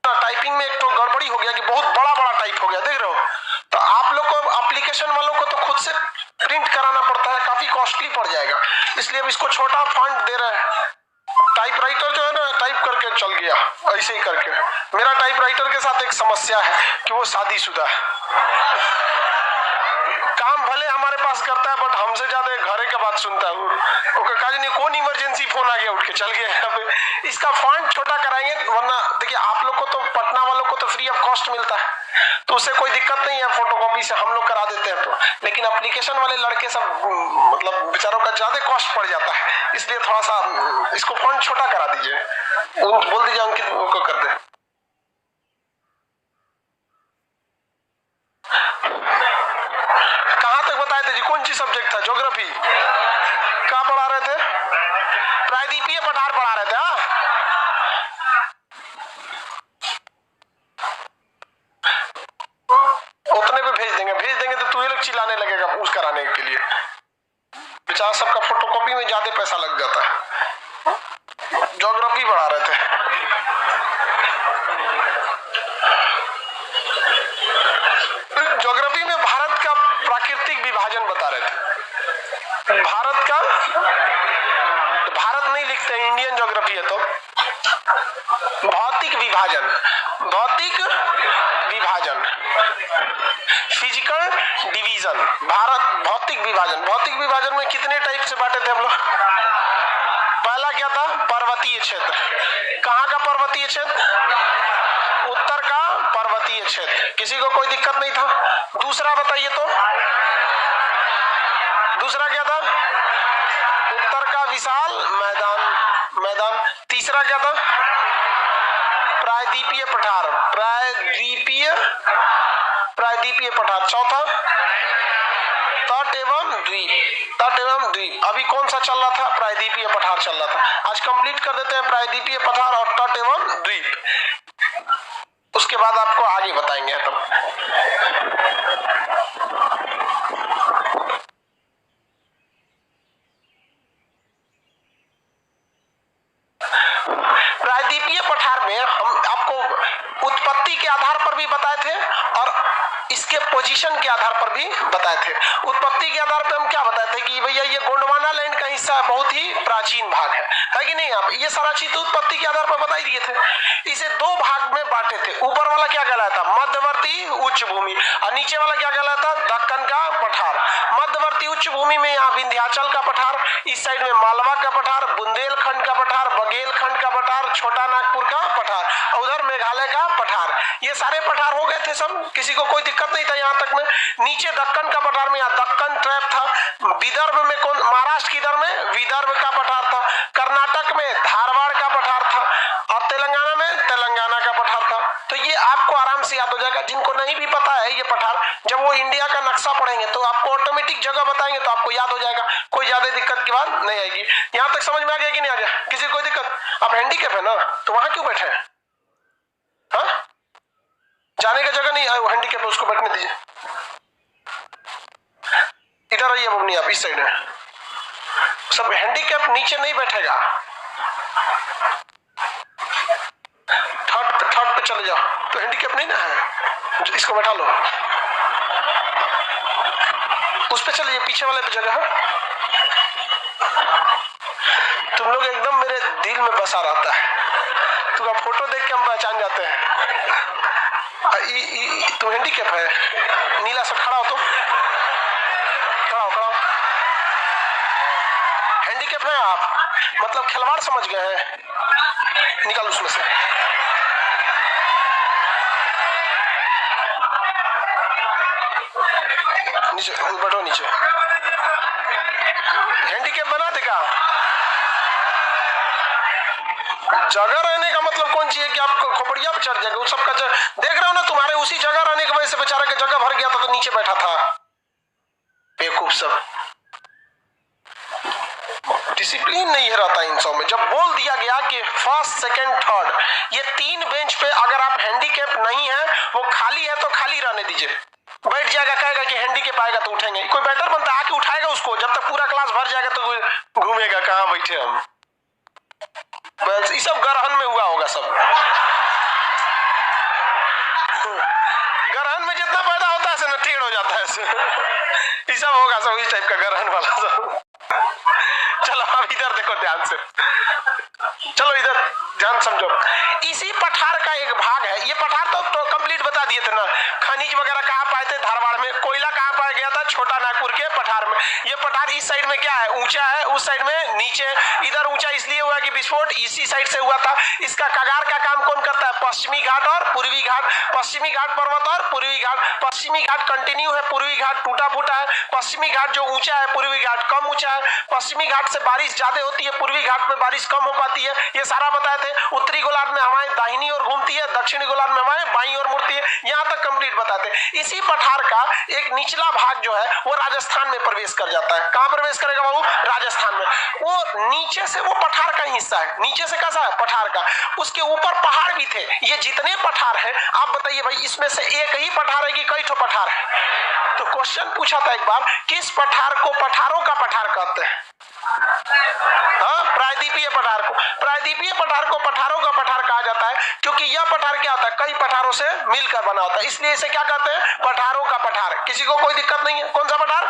Typing में एक तो गड़बड़ी हो गया कि बहुत बड़ा बड़ा टाइप हो गया, देख रहे हो। तो आप लोग को, एप्लीकेशन वालों को तो खुद से प्रिंट कराना पड़ता है, काफी कॉस्टली पड़ जाएगा, इसलिए अब इसको छोटा फॉन्ट दे रहे हैं। टाइपराइटर जो है ना, टाइप करके चल गया ऐसे ही करके। मेरा टाइपराइटर के साथ एक समस्या है कि वो शादीशुदा है, काम भले हमारे पास करता है बट हमसे ज्यादा घरे के बात सुनता है। ओके काजी नहीं, कौन इमरजेंसी फोन आ गया, उठ के चल गया यहाँ पे। इसका फॉन्ट छोटा कराएंगे, वरना देखिए आप लोग को तो, पटना वालों को तो फ्री ऑफ कॉस्ट मिलता है, तो उससे कोई दिक्कत नहीं है, फोटोकॉपी से हम लोग करा देते हैं। तो लेकिन एप्लीकेशन वाले लड़के सब मतलब बेचारों का ज्यादा कॉस्ट पड़ जाता है, इसलिए थोड़ा सा इसको फॉन्ट छोटा करा दीजिए, बोल दीजिए अंकित को कर दे। कहाँ तक बताए थे जी, कौन सी सब्जेक्ट था? ज्योग्राफी। कहाँ पढ़ा रहे थे? प्रायद्वीपीय पठार पढ़ा रहे थे। हाँ उतने पे भेज देंगे तो तू ये लोग चिल्लाने लगेगा उस कराने के लिए, बेचारा सबका फोटोकॉपी में ज्यादा पैसा लग जाता है। ज्योग्राफी पढ़ा रहे थे। ज्योग्राफी में भारत का प्राकृतिक विभाजन बता रहे थे। भारत का, भारत नहीं लिखते, इंडियन ज्योग्राफी है तो भौतिक विभाजन, भौतिक विभाजन, फिजिकल डिवीजन, भारत भौतिक विभाजन। भौतिक विभाजन में कितने टाइप से बांटे थे हम लोग? पहला क्या था? पर्वतीय क्षेत्र। कहाँ का पर्वतीय क्षेत्र? उत्तर का पर्वतीय क्षेत्र, किसी को कोई दिक्कत नहीं था। दूसरा बताइए तो, दूसरा क्या था? उत्तर का विशाल मैदान। तीसरा क्या था? प्रायद्वीपीय पठार, प्रायद्वीपीय पठार। चौथा तट एवं द्वीप। अभी कौन सा चल रहा था? प्रायद्वीपीय पठार चल रहा था। आज कंप्लीट कर देते हैं प्रायद्वीपीय पठार और तट एवं द्वीप, उसके बाद आपको आगे बताएंगे। तब प्रायद्वीपीय पठार में हम आपको उत्पत्ति के आधार पर भी बताए थे और इसके पोजीशन के आधार पर भी बताए थे। उत्पत्ति के आधार पर हम क्या बताए थे कि भैया ये गोंडवाना लैंड का हिस्सा बहुत ही प्राचीन भाग है कि नहीं? आप ये सारा चीज उत्पत्ति के आधार पर बता ही दिए थे। इसे दो भाग में बांटे थे। ऊपर वाला क्या कहलाता? मध्यवर्ती उच्च भूमि, और नीचे वाला क्या कहलाता? दक्कन का पठार। मध्यवर्ती उच्च भूमि में यहाँ विंध्याचल का पठार, इस साइड में मालवा का पठार, बुंदेलखंड का पठार, बघेलखंड का पठार, छोटा नागपुर का पठार, और उधर मेघालय का पठार। ये सारे पठार हो गए थे सब, किसी को कोई दिक्कत नहीं था यहाँ तक में। नीचे दक्कन का पठार में यहाँ दक्कन ट्रैप था। विदर्भ में कौन? महाराष्ट्र की इधर में विदर्भ का पठार था। कर्नाटक में धारवाड़ का पठार था और तेलंगाना में तेलंगाना का पठार था। तो ये आपको आराम से याद हो जाएगा। जिनको नहीं भी पता है ये पठार, जब वो इंडिया का नक्शा पढ़ेंगे तो आपको ऑटोमेटिक जगह बताएंगे तो आपको याद हो जाएगा, कोई ज्यादा दिक्कत की बात नहीं आएगी। यहाँ तक समझ में आ गया कि नहीं आ गया? किसी को कोई दिक्कत? आप हैंडीकैप है ना, तो वहां क्यों बैठे हैं? हाँ, जाने का जगह नहीं है, वो हैंडीकैप है, उसको बैठने दीजिए। इधर आइए बबनी, आप इस साइड है। सब हैंडीकैप नीचे नहीं बैठेगा, थर्ड पे चले जाओ। तो हैंडीकैप नहीं ना है, इसको बैठा लो। उस पे चलिए, पीछे वाले पे जगह है। तुम लोग एकदम मेरे दिल में बसा रहता है, तुम्हारा फोटो देख के हम पहचान जाते हैं। तुम हैंडीकैप है, नीला सा खड़ा हो, तो खड़ा हो। हैंडीकैप है आप, मतलब खिलवाड़ समझ गए हैं? निकाल उसमें से। नीचे बैठो, नीचे। हैंडीकैप बना देगा। जगह रहने का मतलब कौन चाहिए कि आपको खोपड़िया पे चढ़ जाएगा? उस सबका देख रहे हो ना, तुम्हारे उसी जगह रहने की वजह से बेचारा का जगह भर गया था तो नीचे बैठा था। बेवकूफ सब, डिसिप्लिन नहीं रहता इन सब में। जब बोल दिया गया कि फर्स्ट सेकंड थर्ड, ये 3 बेंच पे अगर आप हैंडीकैप नहीं है, वो खाली है तो खाली रहने दीजिए। बैठ जाएगा, कहेगा कि हैंडीकैप आएगा तो उठेंगे, कोई बेटर बनता आके उठाएगा उसको। जब तक पूरा क्लास भर जाएगा तो घूमेगा कहाँ बैठे हम। ये सब गरहन में हुआ होगा सब। सब होगा, सब इस टाइप का ग्रहण वाला सब। चलो अब इधर देखो ध्यान से, चलो इधर ध्यान समझो। इसी पठार का एक भाग है, ये पठार तो कंप्लीट बता दिए थे ना। खनिज वगैरह कहाँ पाए थे? धारवाड़ में। कोयला कहाँ पाया गया था? छोटा नागपुर के पठार में। ये पठार इस साइड में क्या है? ऊंचा है, उस साइड में नीचे। इधर ऊंचा इसलिए हुआ कि विस्फोट इसी साइड से हुआ था। इसका कगार का काम कौन करता है? पश्चिमी घाट और पूर्वी घाट। पश्चिमी घाट पर्वत और पूर्वी घाट। पश्चिमी घाट कंटिन्यू है, पूर्वी घाट टूटा फूटा है। पश्चिमी घाट जो ऊंचा है, पूर्वी घाट कम ऊंचा है। पश्चिमी घाट से बारिश ज्यादा होती है, पूर्वी घाट में बारिश कम हो पाती है। ये सारा बताए थे। उत्तरी गोलार्ध में हवाएं दाहिनी ओर घूमती है, दक्षिणी गोलार्ध में हवाएं बाईं ओर मुड़ती है। यहाँ तक कंप्लीट बताते हैं। इसी पठार का एक निचला भाग जो है वो राजस्थान में प्रवेश कर जाता है। कहां प्रवेश करेगा बाबू? राजस्थान में। वो नीचे से वो पठार का हिस्सा है। नीचे से कैसा है? पठार का। उसके ऊपर पहाड़ भी थे। ये जितने पठार है, आप बताइए भाई, इसमें से एक ही पठार है कि कई ठो पठार है? तो क्वेश्चन पूछा था एक बार, किस पठार को पठारों का पठार कहते हैं? प्रायद्वीपीय पठार को। प्रायद्वीपीय पठार को पठारों का पठार कहा जाता है, क्योंकि यह पठार क्या होता है? कई पठारों से मिलकर बना होता है, इसलिए इसे क्या कहते हैं? पठारों का पठार। किसी को कोई दिक्कत नहीं है? कौन सा पठार?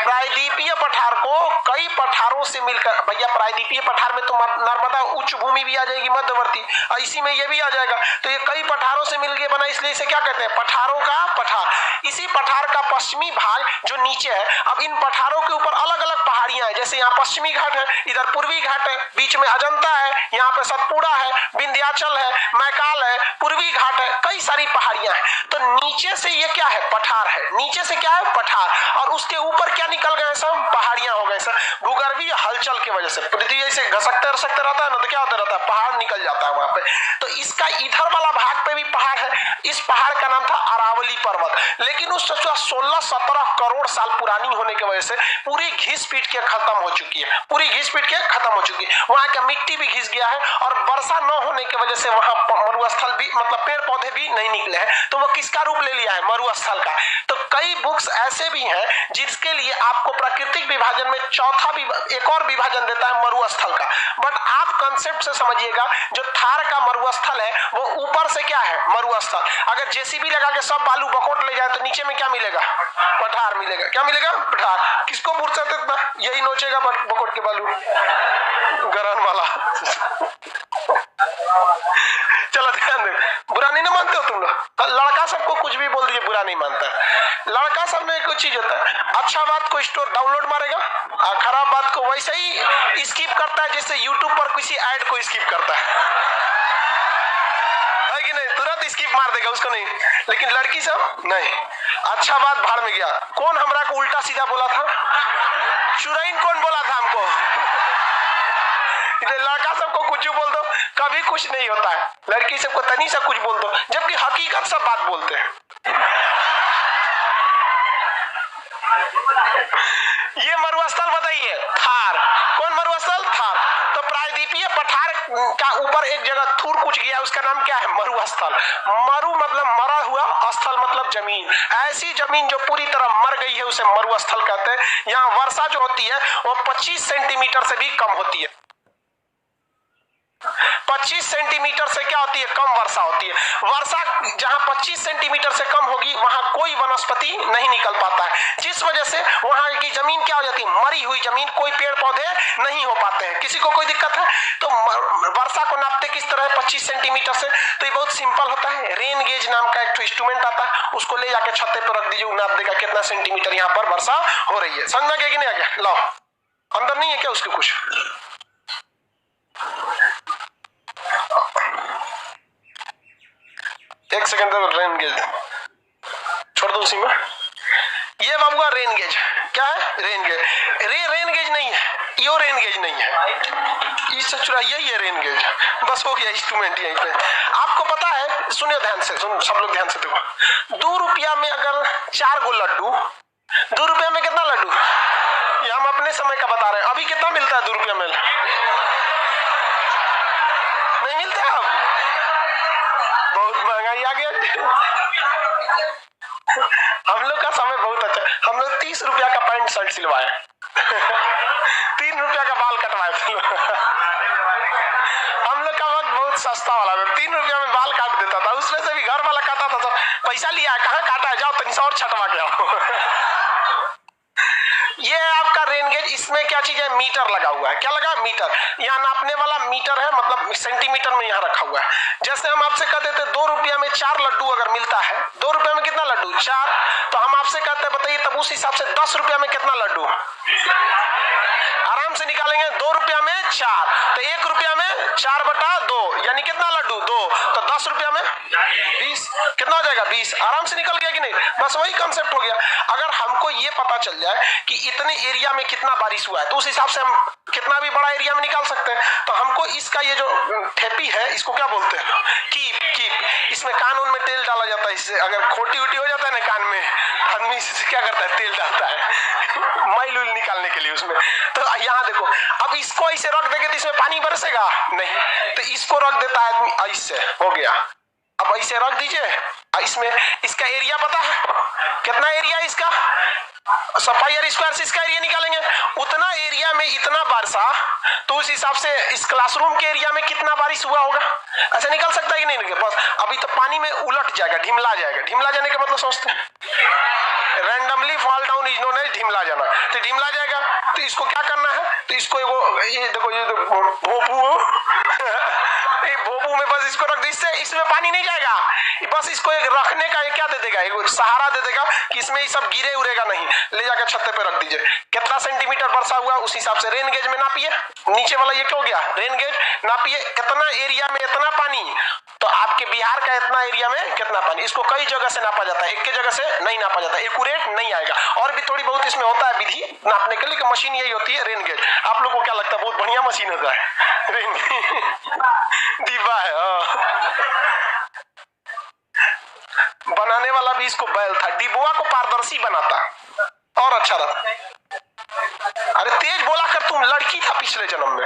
प्रायद्वीपीय पठार को कई पठारों से मिलकर। भैया प्रायद्वीपीय पठार में तो नर्मदा उच्च भूमि भी आ जाएगी, मध्यवर्ती, और इसी में ये भी आ जाएगा। तो ये कई पठारों से मिलकर बना, इसलिए इसे क्या कहते हैं? पठारों का पठार। इसी पठार का पश्चिमी भाग जो नीचे है, अब इन पठारों के ऊपर अलग अलग पहाड़ियां हैं। जैसे यहाँ पश्चिमी घाट है, इधर पूर्वी घाट है, बीच में अजंता है, यहाँ पे सतपुड़ा है, विंध्याचल है, मैकाल है, पूर्वी घाट है, कई सारी पहाड़ियां हैं। तो नीचे से ये क्या है? पठार है। नीचे से क्या है? पठार। और उसके ऊपर क्या निकल गए? सब पहाड़ियां हो गए सर, भूगर्भीय हलचल की वजह से। पृथ्वी ऐसे घसकते रहता है ना, तो क्या होता रहता है? पहाड़ निकल जाता है वहां पे। तो इसका इधर वाला भाग पे भी पहाड़ है। इस पहाड़ का नाम था अरावली पर्वत, लेकिन उस 16-17 करोड़ साल पुरानी होने की वजह से पूरी घिस पीट के खत्म हो चुकी है। पूरी घिस पीट के खत्म हो चुकी है। वहां का मिट्टी भी घिस गया है, और वर्षा न होने की वजह से वहां मरुस्थल भी, मतलब पेड़ पौधे भी नहीं निकले हैं। तो वो किसका रूप ले लिया है? मरुस्थल का। तो कई बुक्स ऐसे भी हैं जिसके लिए आपको प्राकृतिक विभाजन में चौथा एक और विभाजन देता है, मरुस्थल का। बट आप कंसेप्ट से समझिएगा, जो थार का मरुस्थल है वो ऊपर से क्या है? मरुस्थल। अगर जेसीबी लगा के सब बालू बकोट ले जाए तो नीचे में क्या मिलेगा? पठार मिलेगा। क्या मिलेगा? पठार। किसको फुर्सत है इतना? यही नोचेगा बकोट के बालू, गरन वाला। चलो ध्यान दे, बुरा नहीं ना मानते हो तुम लोग? लड़का सबको कुछ भी बोल दिए, बुरा नहीं मानता। लड़का सब में कुछ चीज होता है, अच्छा बात को स्टोर डाउनलोड मारेगा, खराब बात को वैसे ही स्किप करता है, जैसे यूट्यूब पर किसी ऐड को स्किप करता है कि नहीं? तुरंत स्किप मार देगा उसको, नहीं। लेकिन लड़की सब नहीं। अच्छा बात भाड़ में गया। कौन हमरा को उल्टा सीधा बोला था? चुरैन कौन बोला था हमको? लड़का सबको कुछ बोल दो, कभी कुछ नहीं होता है। लड़की सबको तनी सा कुछ बोल दो, जबकि हकीकत सब बात बोलते हैं। ये मरुस्थल बताइए, थार। कौन मरुस्थल? थार। तो प्रायद्वीपीय पठार का ऊपर एक जगह थूर कुछ गया, उसका नाम क्या है? मरुस्थल। मरु मतलब मरा हुआ, स्थल मतलब जमीन। ऐसी जमीन जो पूरी तरह मर गई है उसे मरुस्थल कहते हैं। यहाँ वर्षा जो होती है वो 25 सेंटीमीटर से भी कम होती है। 25 सेंटीमीटर से क्या होती है? कम वर्षा होती है। वर्षा जहां 25 सेंटीमीटर से कम होगी वहां कोई वनस्पति नहीं निकल पाता है, जिस वजह से वहां की जमीन क्या हो जाती है? मरी हुई जमीन, कोई पेड़ पौधे नहीं हो पाते हैं। किसी को कोई दिक्कत है? तो वर्षा को नापते किस तरह है? 25 सेंटीमीटर से। तो ये बहुत सिंपल होता है। रेन गेज नाम का एक इंस्ट्रूमेंट आता है, उसको ले जाके छत पर रख दीजिए, नाप देगा कितना सेंटीमीटर यहाँ पर वर्षा हो रही है। समझ में गया कि नहीं आ गया? लाओ, अंदर नहीं है क्या उसके कुछ? एक सेकंड तक रेन गेज छोड़ दो उसी में। ये बाबूआ रेन गेज क्या है? Rain gauge. रेन गेज नहीं है, यो रेन गेज नहीं है, इससे चुरा यही है रेन गेज। बस हो गया इंस्ट्रूमेंट यहीं पे। आपको पता है, सुनिए ध्यान से, सुन सब लोग ध्यान से देखो। 2 रुपया में अगर 4 गो लड्डू, 2 रुपया में कितना लड्डू? ये हम अपने समय का बता रहे हैं। अभी कितना मिलता है 2 रुपया में? नहीं मिलता है, अब बहुत महंगाई आ गया। हम लोग का समय बहुत अच्छा। हम लोग 30 रुपया का पैंट शर्ट सिलवाए 3 रुपया का बाल कटवाए। हम लोग का वक्त बहुत सस्ता वाला है। 3 रुपया में बाल काट देता था। उसमें से भी घर वाला कहता था पैसा लिया है, कहाँ काटा है, जाओ तनी सा और छटवा के आओ। ये है आपका रेन गेज। इसमें क्या चीज है, मीटर लगा हुआ है। क्या लगा, मीटर। यहाँ नापने वाला मीटर है, मतलब सेंटीमीटर में यहाँ रखा हुआ है। जैसे हम आपसे कहते थे 2 रुपया में 4 लड्डू अगर मिलता है, 2 रुपया में कितना लड्डू, 4, तो हम आपसे कहते हैं बताइए तब उस हिसाब से 10 रुपया में कितना लड्डू, आराम से निकालेंगे। 2 रुपया में 4, तो 1 रुपया में 4/2 यानी कितना लड्डू, 2, तो 10 रुपया में 20, कितना हो जाएगा, 20। आराम से निकल गया कि नहीं, बस वही कंसेप्ट हो गया। अगर हमको ये पता चल जाए कि इतने एरिया में कितना बारिश हुआ है, तो उस हिसाब से हम कितना भी बड़ा एरिया में निकाल सकते हैं। तो हमको इसका ये जो ठेपी है, इसको क्या बोलते हैं, कीप। इसमें कान में तेल डाला जाता है। इससे अगर खोटी उटी हो जाता है ना कान में, आदमी क्या करता है, तेल डालता है मैल उल निकालने के लिए उसमें। तो यहाँ देखो, अब इसको ऐसे रख देंगे तो इसमें पानी बरसेगा नहीं, तो इसको रख देता है आदमी ऐसे, हो गया। अब ऐसे रख दीजिए, इसमें इसका एरिया पता है कितना एरिया है इसका, पाई स्क्वायर से इसका एरिया निकालेंगे। उतना एरिया में इतना बारिश, तो उस हिसाब से इस क्लासरूम के एरिया में कितना बारिश हुआ होगा, ऐसा निकल सकता है कि नहीं निकल। बस अभी तो पानी में उलट जाएगा, ढिमला जाएगा। ढिमला जाने का मतलब समझते हैं, randomly fall down is known as ढिमला जाना। तो ढिमला जाएगा, तो इसको क्या करना है, तो इसको ये देखो, ये भोपू भोपू में बस इसको रख दो, इससे इसमें पानी नहीं जाएगा। बस इसको एक रखने का क्या दे देगा, एक सहारा दे देगा कि इसमें ये सब गिरे उड़ेगा नहीं। ले जाकर छत्ते पे रख दीजिए। कितना सेंटीमीटर वर्षा हुआ उस हिसाब से रेन गेज में नापिए। नीचे वाला ये क्या हो गया, रेन गेज, नापिए इतना एरिया में इतना पानी, तो आपके बिहार का इतना एरिया में कितना पानी। इसको कई जगह से नापा जाता है, एक के जगह से नहीं नापा जाता, एक्यूरेट नहीं आएगा। और भी थोड़ी बहुत इसमें होता है विधि नापने के लिए, मशीन यही होती है रेन गेज। आप लोगों को क्या लगता है, बहुत बढ़िया मशीन होता है रेन डिब्बा है। बनाने वाला भी इसको बैल था, डिब्बा को पारदर्शी बनाता और अच्छा रहता। अरे तेज बोला कर, तुम लड़की था पिछले जन्म में।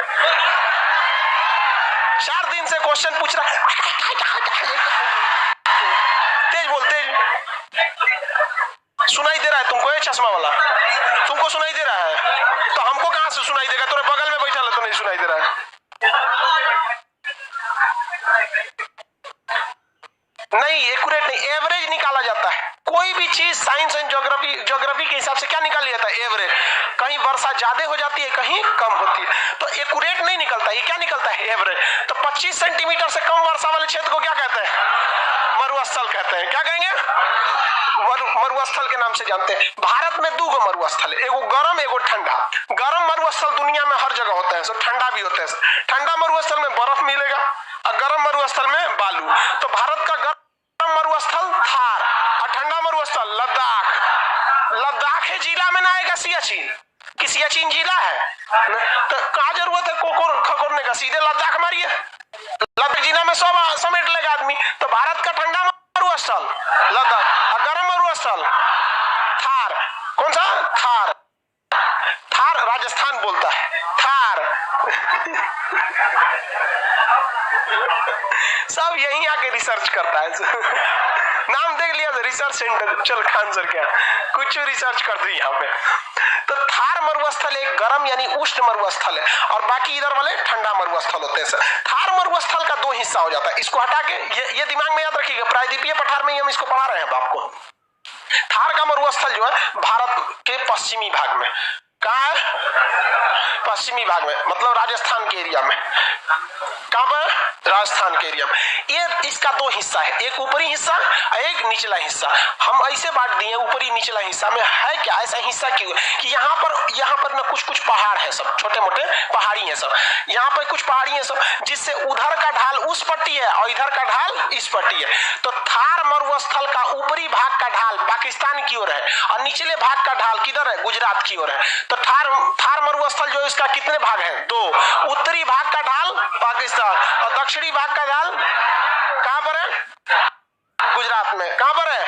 4 दिन से क्वेश्चन पूछ रहा है, तेज बोल, तेज। सुनाई दे रहा है तुमको, ये चश्मा वाला, तुमको सुनाई दे रहा है, तो हमको कहां से सुनाई देगा, तेरे बगल में बैठा है तो नहीं सुनाई दे रहा है। नहीं, एक्यूरेट नहीं, एवरेज निकाला जाता है। कोई भी चीज साइंस एंड ज्योग्राफी के हिसाब से क्या निकाली जाता है, एवरेज। कहीं वर्षा ज्यादा हो जाती है, कहीं कम होती है, तो एक्यूरेट नहीं निकलता, ये क्या निकलता है, एवरेज। तो 25 सेंटीमीटर से कम वर्षा वाले क्षेत्र को क्या कहते हैं, मरुस्थल कहते हैं। क्या कहेंगे, मरुस्थल के नाम से जानते हैं। भारत में 2 मरुस्थल है, एगो गर्म एगो ठंडा। गर्म मरुस्थल दुनिया में हर जगह होते हैं, सब ठंडा भी होते हैं। ठंडा मरुस्थल में बर्फ मिलेगा और गर्म मरुस्थल में बालू। तो भारत का गर्म मरुस्थल थार और ठंडा मरुस्थल लद्दाख। लद्दाख है जिला में ना आएगा सियाचिन, कि सियाचिन जिला है, तो कहाँ जरूरत है खकोरने का, सीधे लद्दाख मारिए, लद्दाख जिला में सब समेट लेगा आदमी। तो भारत का ठंडा मरुस्थल लद्दाख और गर्म मरुस्थल थार। कौन सा, थार। थार राजस्थान बोलता है, थार सब यहीं आके रिसर्च करता है नाम देख लिया, रिसर्च सेंटर, चल खान सर क्या कुछ रिसर्च कर दी यहाँ पे। तो थार मरुस्थल एक गर्म यानी उष्ण मरुस्थल है, और बाकी इधर वाले ठंडा मरुस्थल होते हैं। थार मरुस्थल का 2 हिस्सा हो जाता है। इसको हटा के ये दिमाग में याद रखिएगा, प्रायद्वीपीय पठार में ही हम इसको पढ़ा रहे हैं आपको। थार का मरुस्थल जो है भारत के पश्चिमी भाग में, कहाँ है, पश्चिमी भाग में, मतलब राजस्थान के एरिया में। कहां पर, राजस्थान के एरिया में। ये इसका 2 हिस्सा है, एक ऊपरी हिस्सा और एक निचला हिस्सा। हम ऐसे बांट दिए ऊपरी निचला हिस्सा में। है क्या ऐसा हिस्सा क्यों कि यहाँ पर ना कुछ पहाड़ है, सब छोटे मोटे पहाड़ी है सब। यहाँ पर कुछ पहाड़ी है सब, जिससे उधर का ढाल उस पट्टी है और इधर का ढाल इस पट्टी है। तो थार मरुस्थल का ऊपरी भाग का ढाल पाकिस्तान की ओर है और निचले भाग का ढाल किधर है, गुजरात की ओर है। तो थार मरुस्थल जो इसका कितने भाग है, 2। उत्तरी भाग का ढाल पाकिस्तान और दक्षिणी भाग का ढाल कहां पर है, गुजरात में। कहां पर है,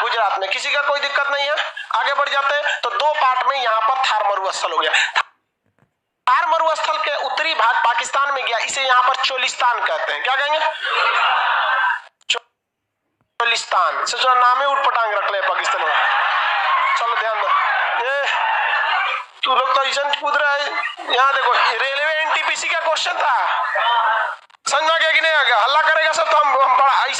गुजरात में। किसी का कोई दिक्कत नहीं है, आगे बढ़ जाते हैं। तो 2 पार्ट में यहाँ पर थार मरुस्थल हो गया। थार मरुस्थल के उत्तरी भाग पाकिस्तान में गया, इसे यहाँ पर चोलिस्तान कहते हैं। क्या कहेंगे, चोलिस्तान से जो नाम है उठपटांग रख ले पाकिस्तान में। चलो ध्यान दो, तू लोग तो ऐसा कूद रहा है। यहाँ देखो, रेलवे एनटीपीसी का क्वेश्चन था, समझ में आ गया कि नहीं आ गया? हल्ला करेगा सब तो हम बड़ा ये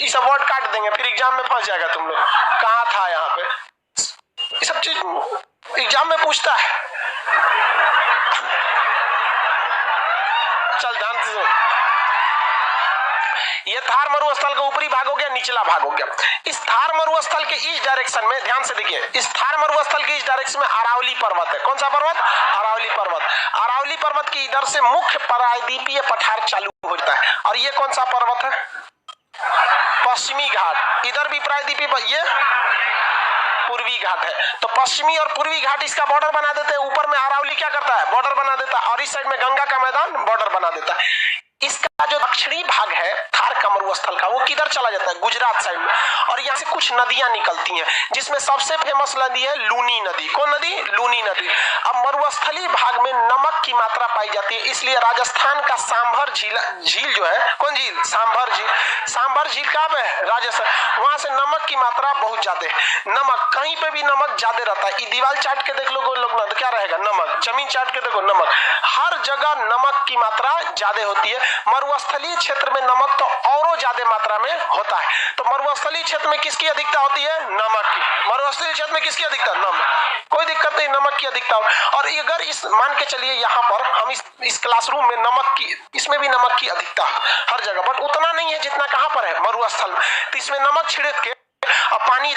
सब वर्ड काट देंगे, फिर एग्जाम में फंस जाएगा तुम लोग। कहाँ था यहाँ पे ये सब चीज एग्जाम में पूछता है। चल ध्यान से सुन, ये थार मरुस्थल का ऊपरी भाग हो गया, निचला भाग हो गया। इस थार मरुस्थल के इस डायरेक्शन में ध्यान से देखिए, इस थार मरुस्थल के इस डायरेक्शन में अरावली पर्वत है। कौन सा पर्वत? अरावली पर्वत। अरावली पर्वत के इधर से मुख्य प्रायद्वीपीय पठार चालू हो जाता है। और ये कौन सा पर्वत है? पश्चिमी घाट। इधर भी प्रायद्वीपीय, ये पूर्वी घाट है। तो पश्चिमी और पूर्वी घाट इसका बॉर्डर बना देते हैं। ऊपर में अरावली क्या करता है? बॉर्डर बना देता है। और इस साइड में गंगा का मैदान बॉर्डर बना देता है। इसका जो दक्षिणी भाग है थार का मरुस्थल का, वो किधर चला जाता है? गुजरात साइड में। और यहाँ से कुछ नदियां निकलती हैं, जिसमें सबसे फेमस नदी है लूनी नदी। कौन नदी? लूनी नदी। अब मरुस्थलीय भाग में नमक की मात्रा पाई जाती है, इसलिए राजस्थान का सांभर झील जो है, कौन झील? सांभर झील। सांभर झील कहाँ पे है? राजस्थान। वहां से नमक की मात्रा बहुत ज्यादा है। नमक कहीं पे भी नमक ज्यादा रहता है। दीवार चाट के देख लो लोग ना, तो क्या रहेगा? नमक। जमीन चाट के देखो, नमक। हर जगह नमक की मात्रा ज्यादा होती है। मरुस्थलीय क्षेत्र में नमक तो और ज्यादा मात्रा में होता है। तो मरुस्थलीय क्षेत्र में किसकी अधिकता होती है? नमक की। मरुस्थलीय क्षेत्र में किसकी अधिकता? नमक। कोई दिक्कत नहीं, नमक की अधिकता। और अगर इस मान के चलिए यहाँ पर हम इस क्लासरूम में नमक की, इसमें भी नमक की अधिकता हर जगह, बट उतना नहीं है जितना कहाँ पर है? मरुस्थल में। तो इसमें नमक छिड़क के अब पानी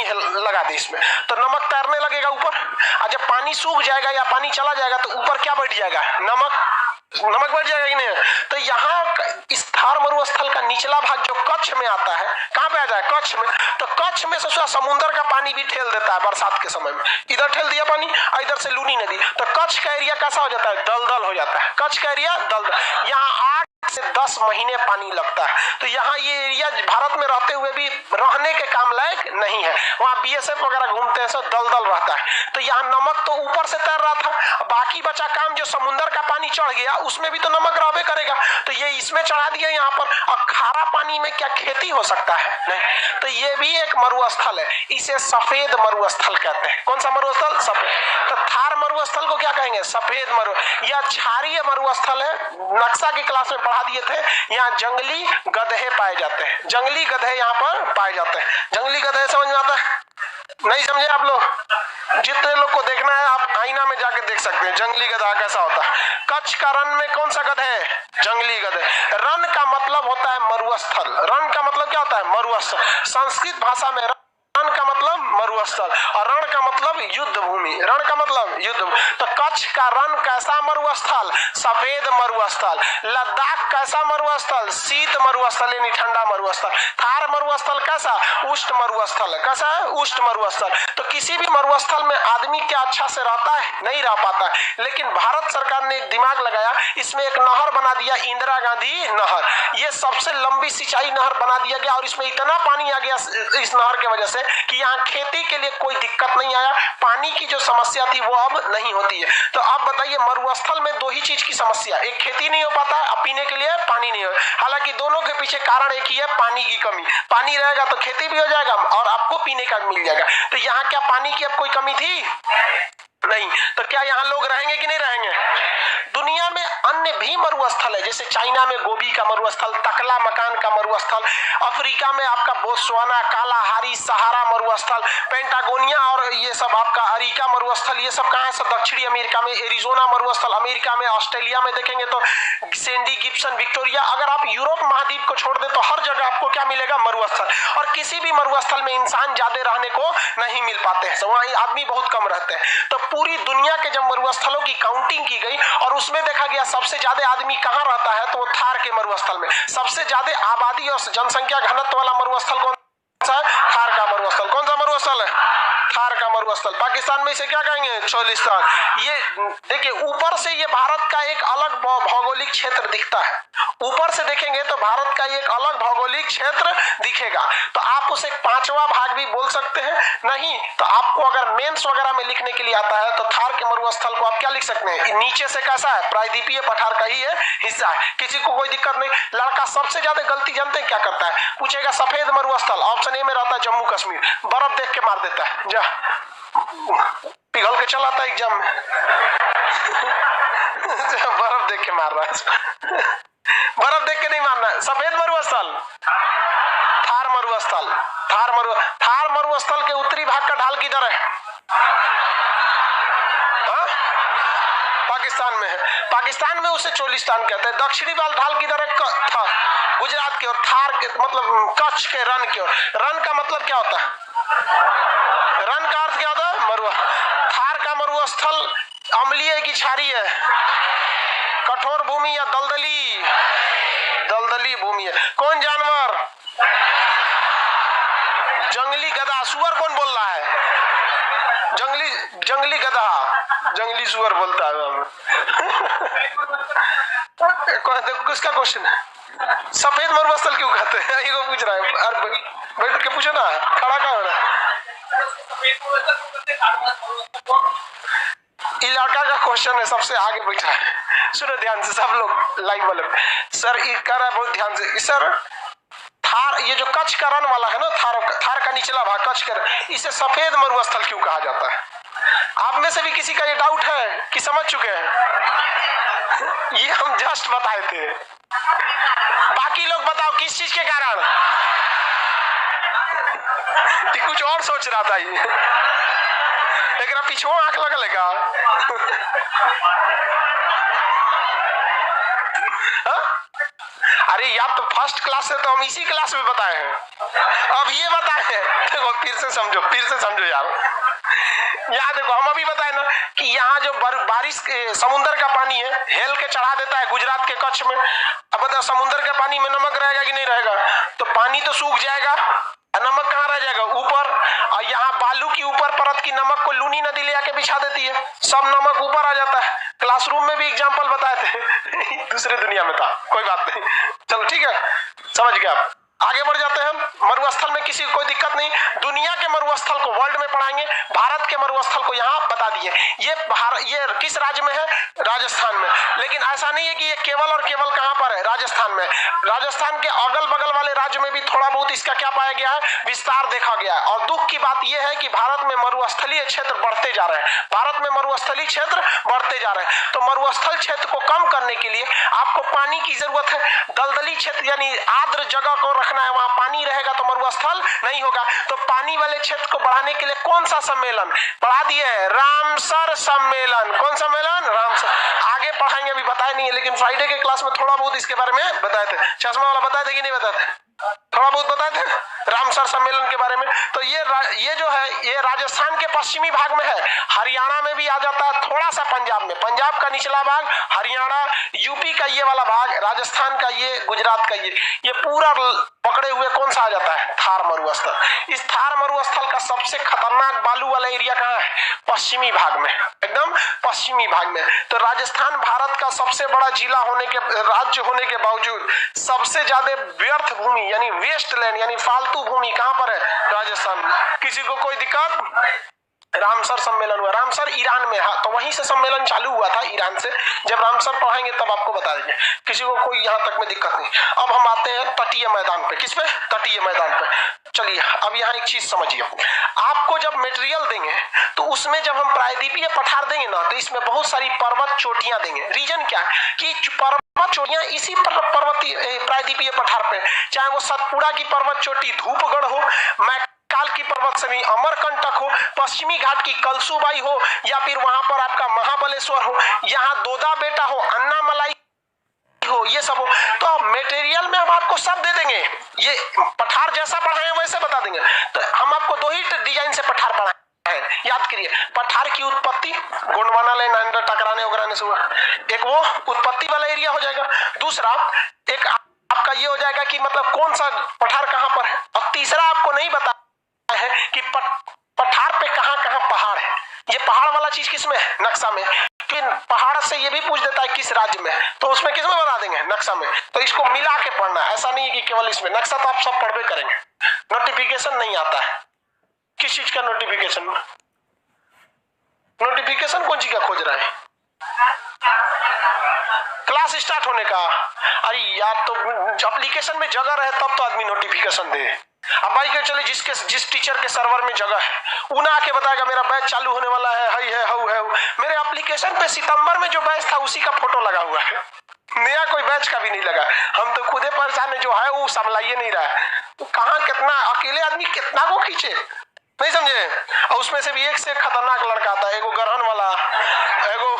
लगा दे इसमें, तो नमक तैरने लगेगा ऊपर। और जब पानी सूख जाएगा या पानी चला जाएगा तो ऊपर क्या बढ़ जाएगा? नमक बढ़ जाएगा कि नहीं? तो यहाँ इस थार मरुस्थल का निचला भाग जो कच्छ में आता है, कहाँ पे आ जाए? कच्छ में। तो कच्छ में से समुद्र का पानी भी ठेल देता है बरसात के समय में। इधर ठेल दिया पानी, इधर से लूनी नदी, तो कच्छ का एरिया कैसा हो जाता है? दलदल हो जाता है। कच्छ का एरिया दलदल। यहाँ 8 से 10 महीने पानी लगता है। तो यहाँ ये एरिया भारत में रहते हुए भी रहने के काम लायक नहीं है। वहाँ बीएसएफ वगैरह घूमते हैं, सब दलदल रहता है। तो यहाँ नमक तो ऊपर से तैर रहा था, बाकी बचा काम जो समुद्र का पानी चढ़ गया उसमें भी तो नमक रहबे करेगा। तो ये इसमें चढ़ा दिया यहाँ पर। और खारा पानी में क्या खेती हो सकता है? नहीं। तो ये भी एक मरुस्थल है, इसे सफेद मरुस्थल कहते हैं। कौन सा मरुस्थल? सफेद। तो थार मरुस्थल को क्या कहेंगे? सफेद मरु। यह क्षारीय मरुस्थल है। नक्शा की क्लास में पढ़ा दिए थे। यहाँ जंगली गधे पाए जाते हैं। जंगली गधे यहाँ पर पाए जाते हैं। जंगली गधे समझ में आता है? नहीं समझे आप लोग? जितने लोग को देखना है आप आईना में जाके देख सकते हैं जंगली गधा कैसा होता है। कच्छ का रण में कौन सा गधे है? जंगली गधे। रण का मतलब होता है मरुस्थल। रण का मतलब क्या होता है? मरुस्थल। संस्कृत भाषा में रण का मतलब मरुस्थल और रण का मतलब युद्ध भूमि। रण का मतलब युद्ध। तो कच्छ का रण कैसा मरुस्थल? सफेद मरुस्थल। लद्दाख कैसा मरुस्थल? शीत मरुस्थल यानी ठंडा मरुस्थल। थार मरुस्थल कैसा? उष्ण मरुस्थल। कैसा है? उष्ण मरुस्थल। तो किसी भी मरुस्थल में आदमी क्या अच्छा से रहता है? नहीं रह पाता है। लेकिन भारत सरकार ने एक दिमाग लगाया, इसमें एक नहर बना दिया, इंदिरा गांधी नहर। ये सबसे लंबी सिंचाई नहर बना दिया गया और इसमें इतना पानी आ गया इस नहर की वजह से कि यहाँ खेती के लिए कोई दिक्कत नहीं आया। पानी की जो समस्या थी वो अब नहीं होती है। तो आप बताइए, मरुस्थल में दो ही चीज की समस्या, एक खेती नहीं हो पाता है, अब पीने के लिए पानी नहीं हो। हालांकि दोनों के पीछे कारण एक ही है, पानी की कमी। पानी रहेगा तो खेती भी हो जाएगा और आपको पीने का मिल जाएगा। तो यहाँ क्या पानी की अब कोई कमी थी? नहीं। तो क्या यहाँ लोग रहेंगे कि नहीं रहेंगे? दुनिया में अन्य भी मरुस्थल है, जैसे चाइना में गोबी का मरुस्थल, तकला मकान का मरुस्थल, अफ्रीका में आपका बोत्सवाना, कालाहारी, सहारा मरुस्थल, पेंटागोनिया और ये सब आपका अरिका मरुस्थल, ये सब कहाँ है? सब दक्षिणी अमेरिका में। एरिजोना मरुस्थल अमेरिका में। ऑस्ट्रेलिया में देखेंगे तो सैंडी गिब्सन, विक्टोरिया। अगर आप यूरोप महाद्वीप को छोड़ दे तो हर जगह आपको क्या मिलेगा? मरुस्थल। और किसी भी मरुस्थल में इंसान ज्यादा रहने को नहीं मिल पाते हैं, वहां आदमी बहुत कम रहते हैं। तो पूरी दुनिया के जब मरुस्थलों की काउंटिंग की गई और उसमें देखा गया सबसे ज्यादा आदमी कहां रहता है, तो वो थार के मरुस्थल में। सबसे ज्यादा आबादी और जनसंख्या घनत्व वाला मरुस्थल कौन सा है? थार का मरुस्थल। कौन सा मरुस्थल है? थार का मरुस्थल। पाकिस्तान में इसे क्या कहेंगे? चोलिस्तान। ये देखिए, ऊपर से ये भारत का एक अलग भौगोलिक क्षेत्र दिखता है। ऊपर से देखेंगे तो भारत का एक अलग भौगोलिक क्षेत्र दिखेगा। तो आप उसे पांचवा भाग भी बोल सकते हैं। नहीं तो आपको अगर मेंस वगैरह में लिखने के लिए आता है तो थार के मरुस्थल को आप क्या लिख सकते हैं? नीचे से कैसा है? प्रायद्वीपीय पठार का ही है हिस्सा है, किसी को कोई दिक्कत नहीं। लड़का सबसे ज्यादा गलती जानते हैं क्या करता है? पूछेगा सफेद मरुस्थल, ऑप्शन ए में रहता है जम्मू कश्मीर। बर्फ देख के मार देता है, जा पिघल के चला था एग्जाम में बर्फ देख के मार रहा है बर्फ देख के नहीं मानना है। सफेद मरुस्थल, थार मरुस्थल। थार मरुस्थल के उत्तरी भाग का ढाल किधर है? हाँ? पाकिस्तान में है। पाकिस्तान में उसे चोलिस्तान कहते हैं। दक्षिणी वाला ढाल किधर है? था गुजरात की ओर। थार के मतलब कच्छ के रन की ओर। रन का मतलब क्या होता है? रन का अर्थ क्या होता है? मरुआ। थार का मरुस्थल अम्लीय की क्षारीय है? कठोर भूमि या दलदली? दलदली भूमि है। कौन जानवर? जंगली गधा। सुअर कौन बोल रहा है? जंगली गधा, जंगली सुअर बोलता है। किसका क्वेश्चन है? सफेद मरुस्थल क्यों कहते हैं? ये को पूछ रहा है। अरे बैठ के पूछो ना, खड़ा कहाँ हो रहा है? इलाका का क्वेश्चन है, सबसे आगे बैठा है। सुनो ध्यान से सब लोग लाइव वाले। सर ये कर रहा है बहुत ध्यान से। सर थार, ये जो कच्छ का रन वाला है ना, थार का निचला भाग कच्छ का, इसे सफेद मरुस्थल क्यों कहा जाता है? आप में से भी किसी का ये डाउट है कि समझ चुके हैं? ये हम जस्ट बताए थे। बाकी लोग बताओ किस चीज के कारण? कुछ और सोच रहा था ये, लेकिन पीछे आंख लगेगा। अरे यार तो फर्स्ट क्लास से तो हम इसी क्लास में बताए हैं। अब ये बताए हैं, देखो फिर से समझो यार। यहाँ देखो हम अभी बताए ना कि यहाँ जो बारिश के समुद्र का पानी है हेल के चढ़ा देता है गुजरात के कच्छ में। अब बताओ समुद्र के पानी में नमक रहेगा कि नहीं रहेगा? तो पानी तो सूख जाएगा, नमक कहाँ रह जाएगा? ऊपर। और यहाँ बालू की ऊपर परत की नमक को लूनी नदी ले आके बिछा देती है, सब नमक ऊपर आ जाता है। क्लासरूम में भी एग्जाम्पल बताए थे। दूसरे दुनिया में था, कोई बात नहीं। चलो ठीक है, समझ गए आप। आगे बढ़ जाते हैं। मरुस्थल में किसी को कोई दिक्कत नहीं। दुनिया के मरुस्थल को वर्ल्ड में पढ़ाएंगे, भारत के मरुस्थल को यहाँ बता दिए। ये किस राज्य में है? राजस्थान में। लेकिन ऐसा नहीं है कि ये केवल और केवल कहां पर है? राजस्थान में। राजस्थान के अगल बगल वाले राज्य में भी थोड़ा बहुत इसका क्या पाया गया है? विस्तार देखा गया है। और दुख की बात यह है कि भारत में मरुस्थलीय क्षेत्र बढ़ते जा रहे हैं। भारत में मरुस्थलीय क्षेत्र बढ़ते जा रहे हैं। तो मरुस्थल क्षेत्र को कम करने के लिए आपको पानी की जरूरत है। दलदली क्षेत्र यानी आर्द्र जगह को रखना है, वहां पानी रहेगा तो मरुस्थल नहीं होगा। तो पानी वाले क्षेत्र को बढ़ाने के लिए कौन सा सम्मेलन पढ़ा दिए है? रामसर सम्मेलन। कौन सम्मेलन? रामसर। आगे पढ़ाएंगे, अभी बताए नहीं है, लेकिन फ्राइडे के क्लास में थोड़ा बहुत इसके बारे में बताए थे। चश्मा वाला बताए थे कि नहीं बताए थे? थोड़ा बहुत बताए थे रामसर सम्मेलन के बारे में। तो ये जो है ये राजस्थान के पश्चिमी भाग में है। हरियाणा में भी आ जाता है, थोड़ा सा पंजाब में। पंजाब का निचला भाग, हरियाणा, यूपी का ये वाला भाग, राजस्थान का ये, गुजरात का ये पूरा पकड़े हुए कौन सा आ जाता है? थार मरुस्थल। इस थार मरुस्थल का सबसे खतरनाक बालू वाला एरिया कहाँ है? पश्चिमी भाग में, एकदम पश्चिमी भाग में। तो राजस्थान भारत का सबसे बड़ा जिला होने के, राज्य होने के बावजूद सबसे ज्यादा व्यर्थ भूमि यानी वेस्ट लैंड यानी फालतू भूमि कहां पर है? राजस्थान में। किसी को कोई दिक्कत? रामसर सम्मेलन हुआ। रामसर ईरान में। हाँ, तो वहीं से सम्मेलन चालू हुआ था, ईरान से। जब रामसर पढ़ाएंगे तब आपको बता देंगे। किसी को कोई यहाँ तक में दिक्कत नहीं। अब हम आते हैं तटीय मैदान पे। किस पे? तटीय मैदान पे। चलिए अब यहाँ एक चीज समझिए। आपको जब मटेरियल देंगे तो उसमें जब हम प्रायद्वीपीय पठार देंगे ना, तो इसमें बहुत सारी पर्वत चोटियां देंगे। रीजन क्या है कि पर्वत चोटियां इसी पर्वतीय प्रायद्वीपीय पठार पे, चाहे वो सतपुड़ा की पर्वत चोटी धूपगढ़ हो, काल की पर्वत श्रेणी अमरकंटक हो, पश्चिमी घाट की कलसुबाई हो, या फिर वहां पर आपका महाबलेश्वर हो, यहाँ दोदा बेटा हो, अन्नामलाई हो, ये सब हो। तो मटेरियल में हम आपको सब दे देंगे। ये पठार जैसा पढ़ाए वैसे बता देंगे। तो हम आपको दो ही डिजाइन से पठार पढ़ाए हैं, याद करिए। पठार की उत्पत्ति गोंडवाना लैंड टकराने वगैरह से हुआ, एक वो उत्पत्ति वाला एरिया हो जाएगा। दूसरा एक आपका ये हो जाएगा कि मतलब कौन सा पठार कहां पर है। और तीसरा आपको नहीं बता है कि पठार पे कहां कहां पहाड़ है। ये पहाड़ वाला चीज किसमें है? नक्शा में। पहाड़ से ये भी पूछ देता है किस राज्य में, तो उसमें किसमें बता देंगे? नक्शा में। तो इसको मिला के पढ़ना, ऐसा नहीं है कि केवल इसमें। नक्शा तो आप सब पढ़वे करेंगे। नोटिफिकेशन नहीं आता है। किस चीज का नोटिफिकेशन? नोटिफिकेशन कौन चीज का खोज रहा है? क्लास स्टार्ट होने का। अरे यार तो एप्लीकेशन में जगह रहे तब तो आदमी नोटिफिकेशन दे। अब भाई के चले जिस टीचर के सर्वर में जगह है वो ना आके बताएगा मेरा बैच चालू होने वाला है, हई है, हऊ है। मेरे एप्लीकेशन पे सितंबर में जो बैच था उसी का फोटो लगा हुआ है। नया कोई बैच का भी नहीं लगा। हम तो खुदे परेशान है, जो है वो संभलाइए नहीं रहा है। तो कहाँ कितना अकेले आदमी कितना को खींचे, नहीं समझे। और उसमें से भी एक से खतरनाक लड़का आता है, एगो गरहन वाला, एगो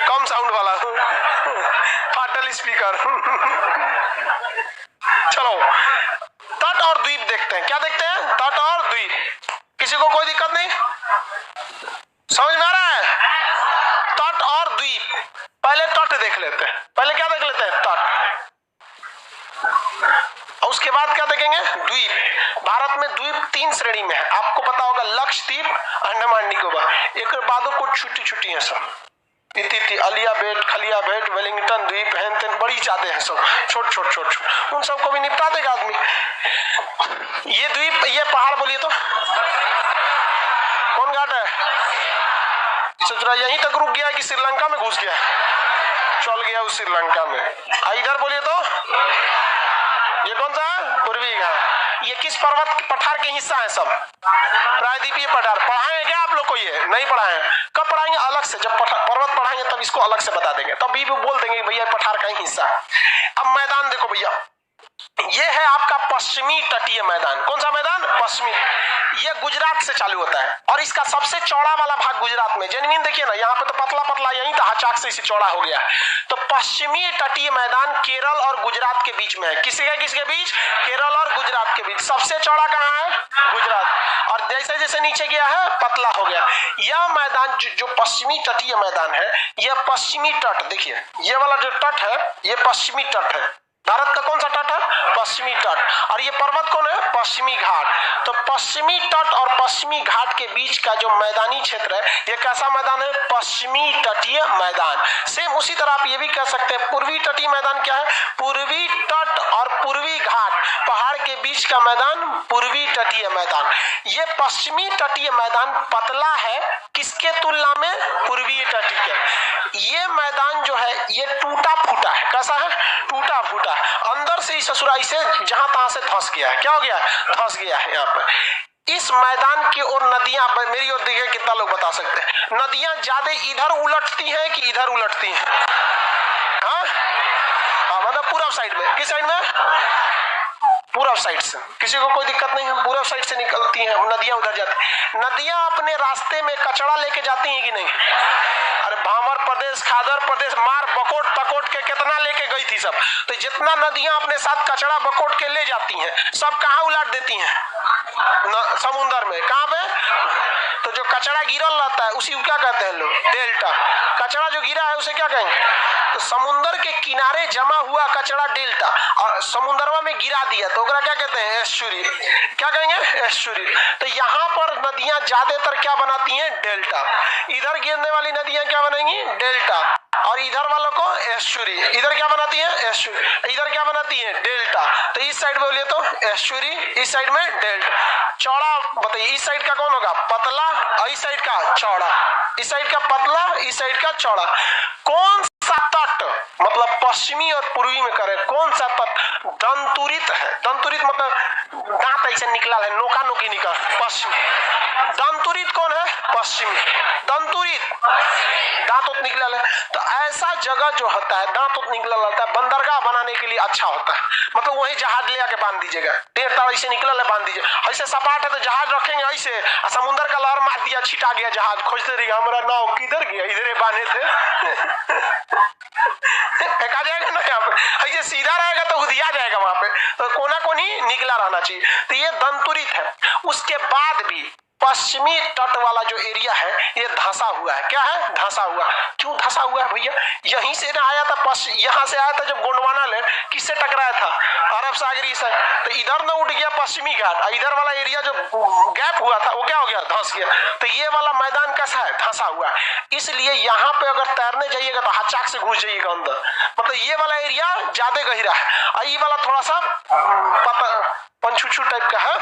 कम साउंड वाला, फाटल स्पीकर। चलो तट और द्वीप देखते हैं। क्या देखते हैं? तट और द्वीप। किसी को कोई दिक्कत नहीं, समझ में आ रहा है? तट और द्वीप। पहले तट देख लेते हैं। पहले क्या देख लेते हैं? तट। और उसके बाद क्या देखेंगे? द्वीप। भारत में द्वीप 3 श्रेणी में है, आपको पता होगा। लक्षद्वीप, अंडमान निकोबार, एक बाद कुछ छुट्टी छुट्टी है सब, इति अलिया बेट, खलिया बेट, वेलिंगटन द्वीप, हैन तेन बड़ी ज्यादा है सब, छोट छोट। उन सबको भी निपटा देगा आदमी। ये द्वीप, ये पहाड़ बोलिए तो कौन घाट है? सोच रहा यहीं तक रुक गया कि श्रीलंका में घुस गया, चल गया उस श्रीलंका में। इधर बोलिए तो ये कौन सा है? पूर्वी घाट। ये किस पर्वत पठार के हिस्सा है? सब प्रायद्वीपीय पठार। पढ़ाएंगे क्या आप लोग को? ये नहीं पढ़ाए। कब पढ़ाएंगे? अलग से, जब पर्वत पढ़ाएंगे तब इसको अलग से बता देंगे, तब भी बोल देंगे भैया पठार का ही हिस्सा है। अब मैदान देखो भैया, ये है आपका पश्चिमी तटीय मैदान। कौन सा मैदान? पश्चिमी। ये गुजरात से चालू होता है और इसका सबसे चौड़ा वाला भाग गुजरात में। जेनविन देखिए ना, यहाँ पे तो पतला पतला, यहीं था चाक से इसे चौड़ा हो गया। तो पश्चिमी तटीय मैदान केरल और गुजरात के बीच में है। किसके बीच? केरल और गुजरात के बीच। सबसे चौड़ा कहाँ है? गुजरात। और जैसे जैसे नीचे गया है पतला हो गया। यह मैदान जो पश्चिमी तटीय मैदान है, यह पश्चिमी तट, देखिए ये वाला जो तट है ये पश्चिमी तट है। भारत का कौन सा तट है? पश्चिमी तट। और ये पर्वत कौन है? पश्चिमी घाट। तो पश्चिमी तट और पश्चिमी घाट के बीच का जो मैदानी क्षेत्र है, ये कैसा मैदान है? पश्चिमी तटीय मैदान। सेम उसी तरह आप ये भी कह सकते हैं पूर्वी तटीय मैदान क्या है? पूर्वी तट और पूर्वी घाट पहाड़ के बीच का मैदान पूर्वी तटीय मैदान। ये पश्चिमी तटीय मैदान पतला है किसके तुलना में? पूर्वी तटीय के। ये मैदान जो है ये टूटा फूटा है। कैसा है? टूटा फूटा। अंदर से इस ससुराई से जहां तहां से धंस गया है। क्या हो गया? धंस गया है। यहाँ पर इस मैदान की ओर नदियां, मेरी ओर देखिए कितना लोग बता सकते हैं, नदियां ज्यादा इधर उलटती हैं कि इधर उलटती हैं? हाँ, मतलब पूरब साइड में। किस साइड में? पूरब साइड से। किसी को कोई दिक्कत नहीं है, पूरब साइड से निकलती हैं नदियां, उधर जाती। नदियां अपने रास्ते में कचरा लेके जाती हैं कि नहीं? अरे भावर प्रदेश, खादर प्रदेश, मार बकोट तकोट के कितना लेके गई थी सब। तो जितना नदियां अपने साथ कचरा बकोट के ले जाती हैं, सब कहाँ उलाट देती हैं? समुद्र में। कहाँ पे? तो जो कचरा गिरल रहता है उसी को क्या कहते हैं लोग? डेल्टा। कचरा जो गिरा है उसे क्या कहेंगे? तो समुद्र के किनारे जमा हुआ कचरा डेल्टा, और समुद्रवा में गिरा दिया तो क्या कहते हैं? एस्चुरी। क्या कहेंगे? एस्चुरी। तो यहाँ पर नदियां ज्यादातर क्या बनाती हैं? डेल्टा। इधर गिरने वाली नदियां क्या बनेंगी? डेल्टा। और इधर वालों को एस्चुरी। इधर क्या बनाती है? एस्चुरी। इधर क्या बनाती है? डेल्टा। तो इस साइड बोलिए तो एस्चुरी, इस साइड में डेल्टा। चौड़ा बताइए, इस साइड का कौन होगा? पतला, और इस साइड का चौड़ा। इस साइड का पतला, इस साइड का चौड़ा। कौन सा तट मतलब पश्चिमी और पूर्वी में करे? कौन सा तट दंतुरित है? दंतुरित मतलब दांत ऐसे निकला है, नोका नोकी निकल। पश्चिमी। दंतुरित कौन है? पश्चिमी। दंतुरित दांत उत निकला है। तो ऐसा जगह जो होता है दांत उत निकला रहता है, बंदरगाह बनाने के लिए अच्छा होता है। मतलब वही जहाज ले आके बांध दीजिएगा, टेढ़ तार ऐसे निकला है बांध दीजिए। ऐसे सपाट है तो जहाज रखेंगे ऐसे, समुद्र का लहर मार दिया, छिटा गया जहाज, खोजते रहिएगा हमारा नाव किधर गया, इधर बांधे थे। फेंका जाएगा ना यहाँ पे। ये सीधा रहेगा तो उधिया जाएगा वहां पे, तो कोना कोनी निकला रहना चाहिए। तो ये दंतुरित है। उसके बाद भी पश्चिमी तट वाला जो एरिया है ये धंसा हुआ है। क्या है? धंसा हुआ। क्यों धंसा हुआ है भैया? यहीं से ना आया था, यहाँ से आया था जब गोंडवाना लैंड, किससे टकराया था? अरब सागरी से। तो इधर ना उठ गया पश्चिमी घाट, इधर वाला एरिया जो गैप हुआ था वो क्या हो गया? धंस गया। तो ये वाला मैदान कैसा है? धंसा हुआ है। इसलिए यहाँ पे अगर तैरने जाइएगा तो हाचाक से घुस जाइएगा अंदर। मतलब ये वाला एरिया ज्यादा गहरा है और ये वाला थोड़ा सा पंछुछू टाइप का है,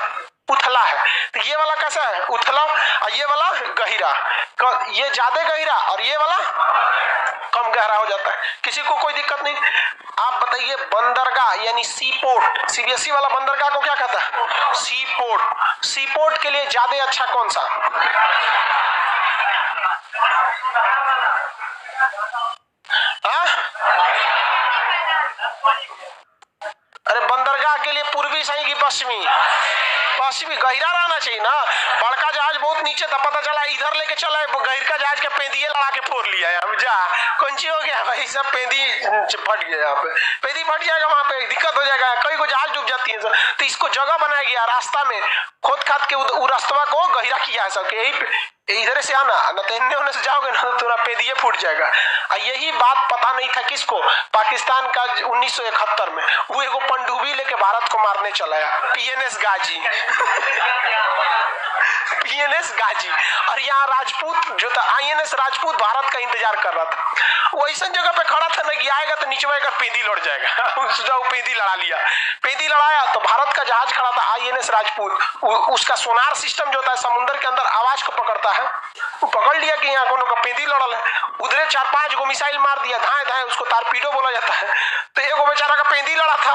उथला है। तो ये वाला कैसा है? उथला। और ये वाला गहरा। ये ज्यादा गहरा और ये वाला कम गहरा हो जाता है। किसी को कोई दिक्कत नहीं? आप बताइए बंदरगाह यानी सी पोर्ट, सीबीएसई वाला बंदरगाह को क्या कहता है? सी पोर्ट। सी पोर्ट के लिए ज्यादा अच्छा कौन सा? हाँ? पश्चिमी? पश्चिमी गहिरा रहना चाहिए ना। बड़का जहाज बहुत नीचे था, पता चला इधर लेके चला, गहिर का जहाज के पेंदिए लड़ा के फोड़ लिया। अब जा कौन हो गया भाई, सब पेंदी फट गया। यहाँ पे पेंदी फट जाएगा, वहां पे दिक्कत हो जाएगा, कई को जहाज डूब जाती है। तो इसको जगह बनाया गया रास्ता में, खोद खाद के रास्ता को गहिरा किया है सबके। यही इधर से आना न तो इन्ने होने से जाओगे ना तो थोड़ा पेदिए फूट जाएगा। यही बात पता नहीं था किसको, पाकिस्तान का 1971 में वो एगो पनडुब्बी लेके भारत को मारने चला है, PNS गाजी। PNS गाजी। और यहाँ राजपूत जो था, INS राजपूत भारत का इंतजार कर रहा था। वो ऐसा जगह पे खड़ा था ना कि आएगा तो नीचे में पेंदी लड़ जाएगा। पेंदी लड़ा लिया, पेंदी लड़ाया तो भारत का जहाज खड़ा था INS राजपूत। उसका सोनार सिस्टम जो होता है समुद्र के अंदर आवाज को पकड़ता है, वो पकड़ लिया कि यहाँ कोनो का पेंदी लड़ल है। उधरे 4-5 गो मिसाइल मार दिया, धाए धाए, उसको तारपीडो बोला जाता है। तो एगो बेचारा का पेंदी लड़ा था,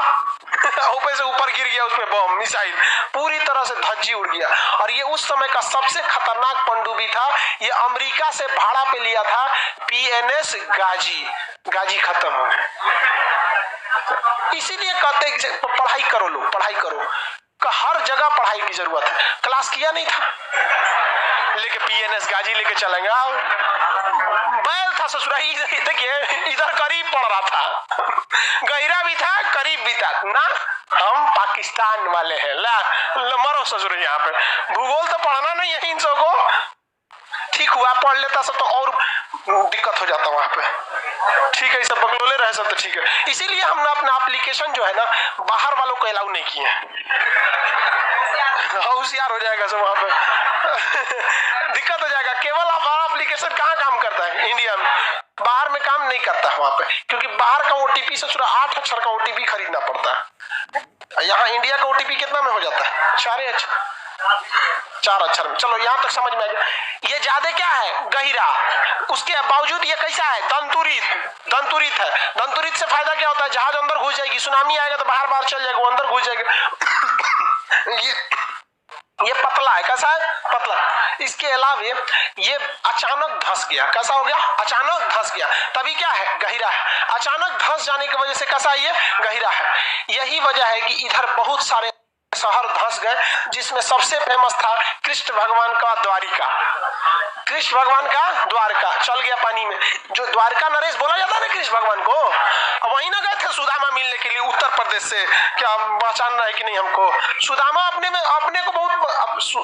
ऊपर से ऊपर गिर गया, उसमें बम मिसाइल पूरी तरह से धज्जी उड़ गया। और ये उस समय का सबसे खतरनाक पनडुब्बी था। ये अमेरिका से भाड़ा पे लिया था, PNS गाजी। गाजी खत्म हो गया। इसीलिए कहते हैं पढ़ाई करो, लोग पढ़ाई करो, हर जगह पढ़ाई की जरूरत है। क्लास किया नहीं था, लेके PNS गाजी लेके चलेंगे। बैल था ससुराई, देखिए इधर करीब पड़ रहा था, गहिरा भी था करीब भी था ना। हम पाकिस्तान वाले हैं, ला मरो ससुर। यहाँ पे भूगोल तो पढ़ना नहीं है इन सबको, ठीक हुआ पढ़ लेता सब तो और दिक्कत हो जाता वहां पे। ठीक है, सब बगलोले रहे सब तो ठीक है। इसीलिए हमने अपना एप्लीकेशन जो है ना बाहर वालों को अलाउ नहीं किए हैं। होशियार हो जाएगा सब वहां पे। दिक्कत हो जाएगा। केवल हमारा एप्लीकेशन कहाँ काम करता है? इंडिया में। बाहर में काम नहीं करता है वहां पे, क्योंकि बाहर का OTP से 8 अक्षर का OTP खरीदना पड़ता है। यहाँ इंडिया का OTP कितना में हो जाता है? 4 अक्षर में। चलो यहाँ तक समझ में आ गया। ये ज्यादा क्या है? गहिरा। उसके बावजूद ये कैसा है? दंतुरित। दंतुरित है। दंतुरित से फायदा क्या होता है? जहाज अंदर घुस जाएगी, सुनामी आएगा तो बाहर बाहर चल जाएगा, वो अंदर घुस जाएगा। ये पतला है। कैसा है? पतला। इसके अलावा ये अचानक धंस गया। कैसा हो गया? अचानक धंस गया, तभी क्या है? गहिरा है। अचानक धंस जाने की वजह से कैसा है? ये गहिरा है। यही वजह है कि इधर बहुत सारे शहर धंस गए, जिसमें सबसे फेमस था कृष्ण भगवान का द्वारिका। कृष्ण भगवान का द्वारका चल गया पानी में। जो द्वारका नरेश बोला जाता है ना कृष्ण भगवान को, अब वहीं ना गए थे सुदामा मिलने के लिए उत्तर प्रदेश से। क्या पहचानना है कि नहीं हमको? सुदामा अपने को बहुत,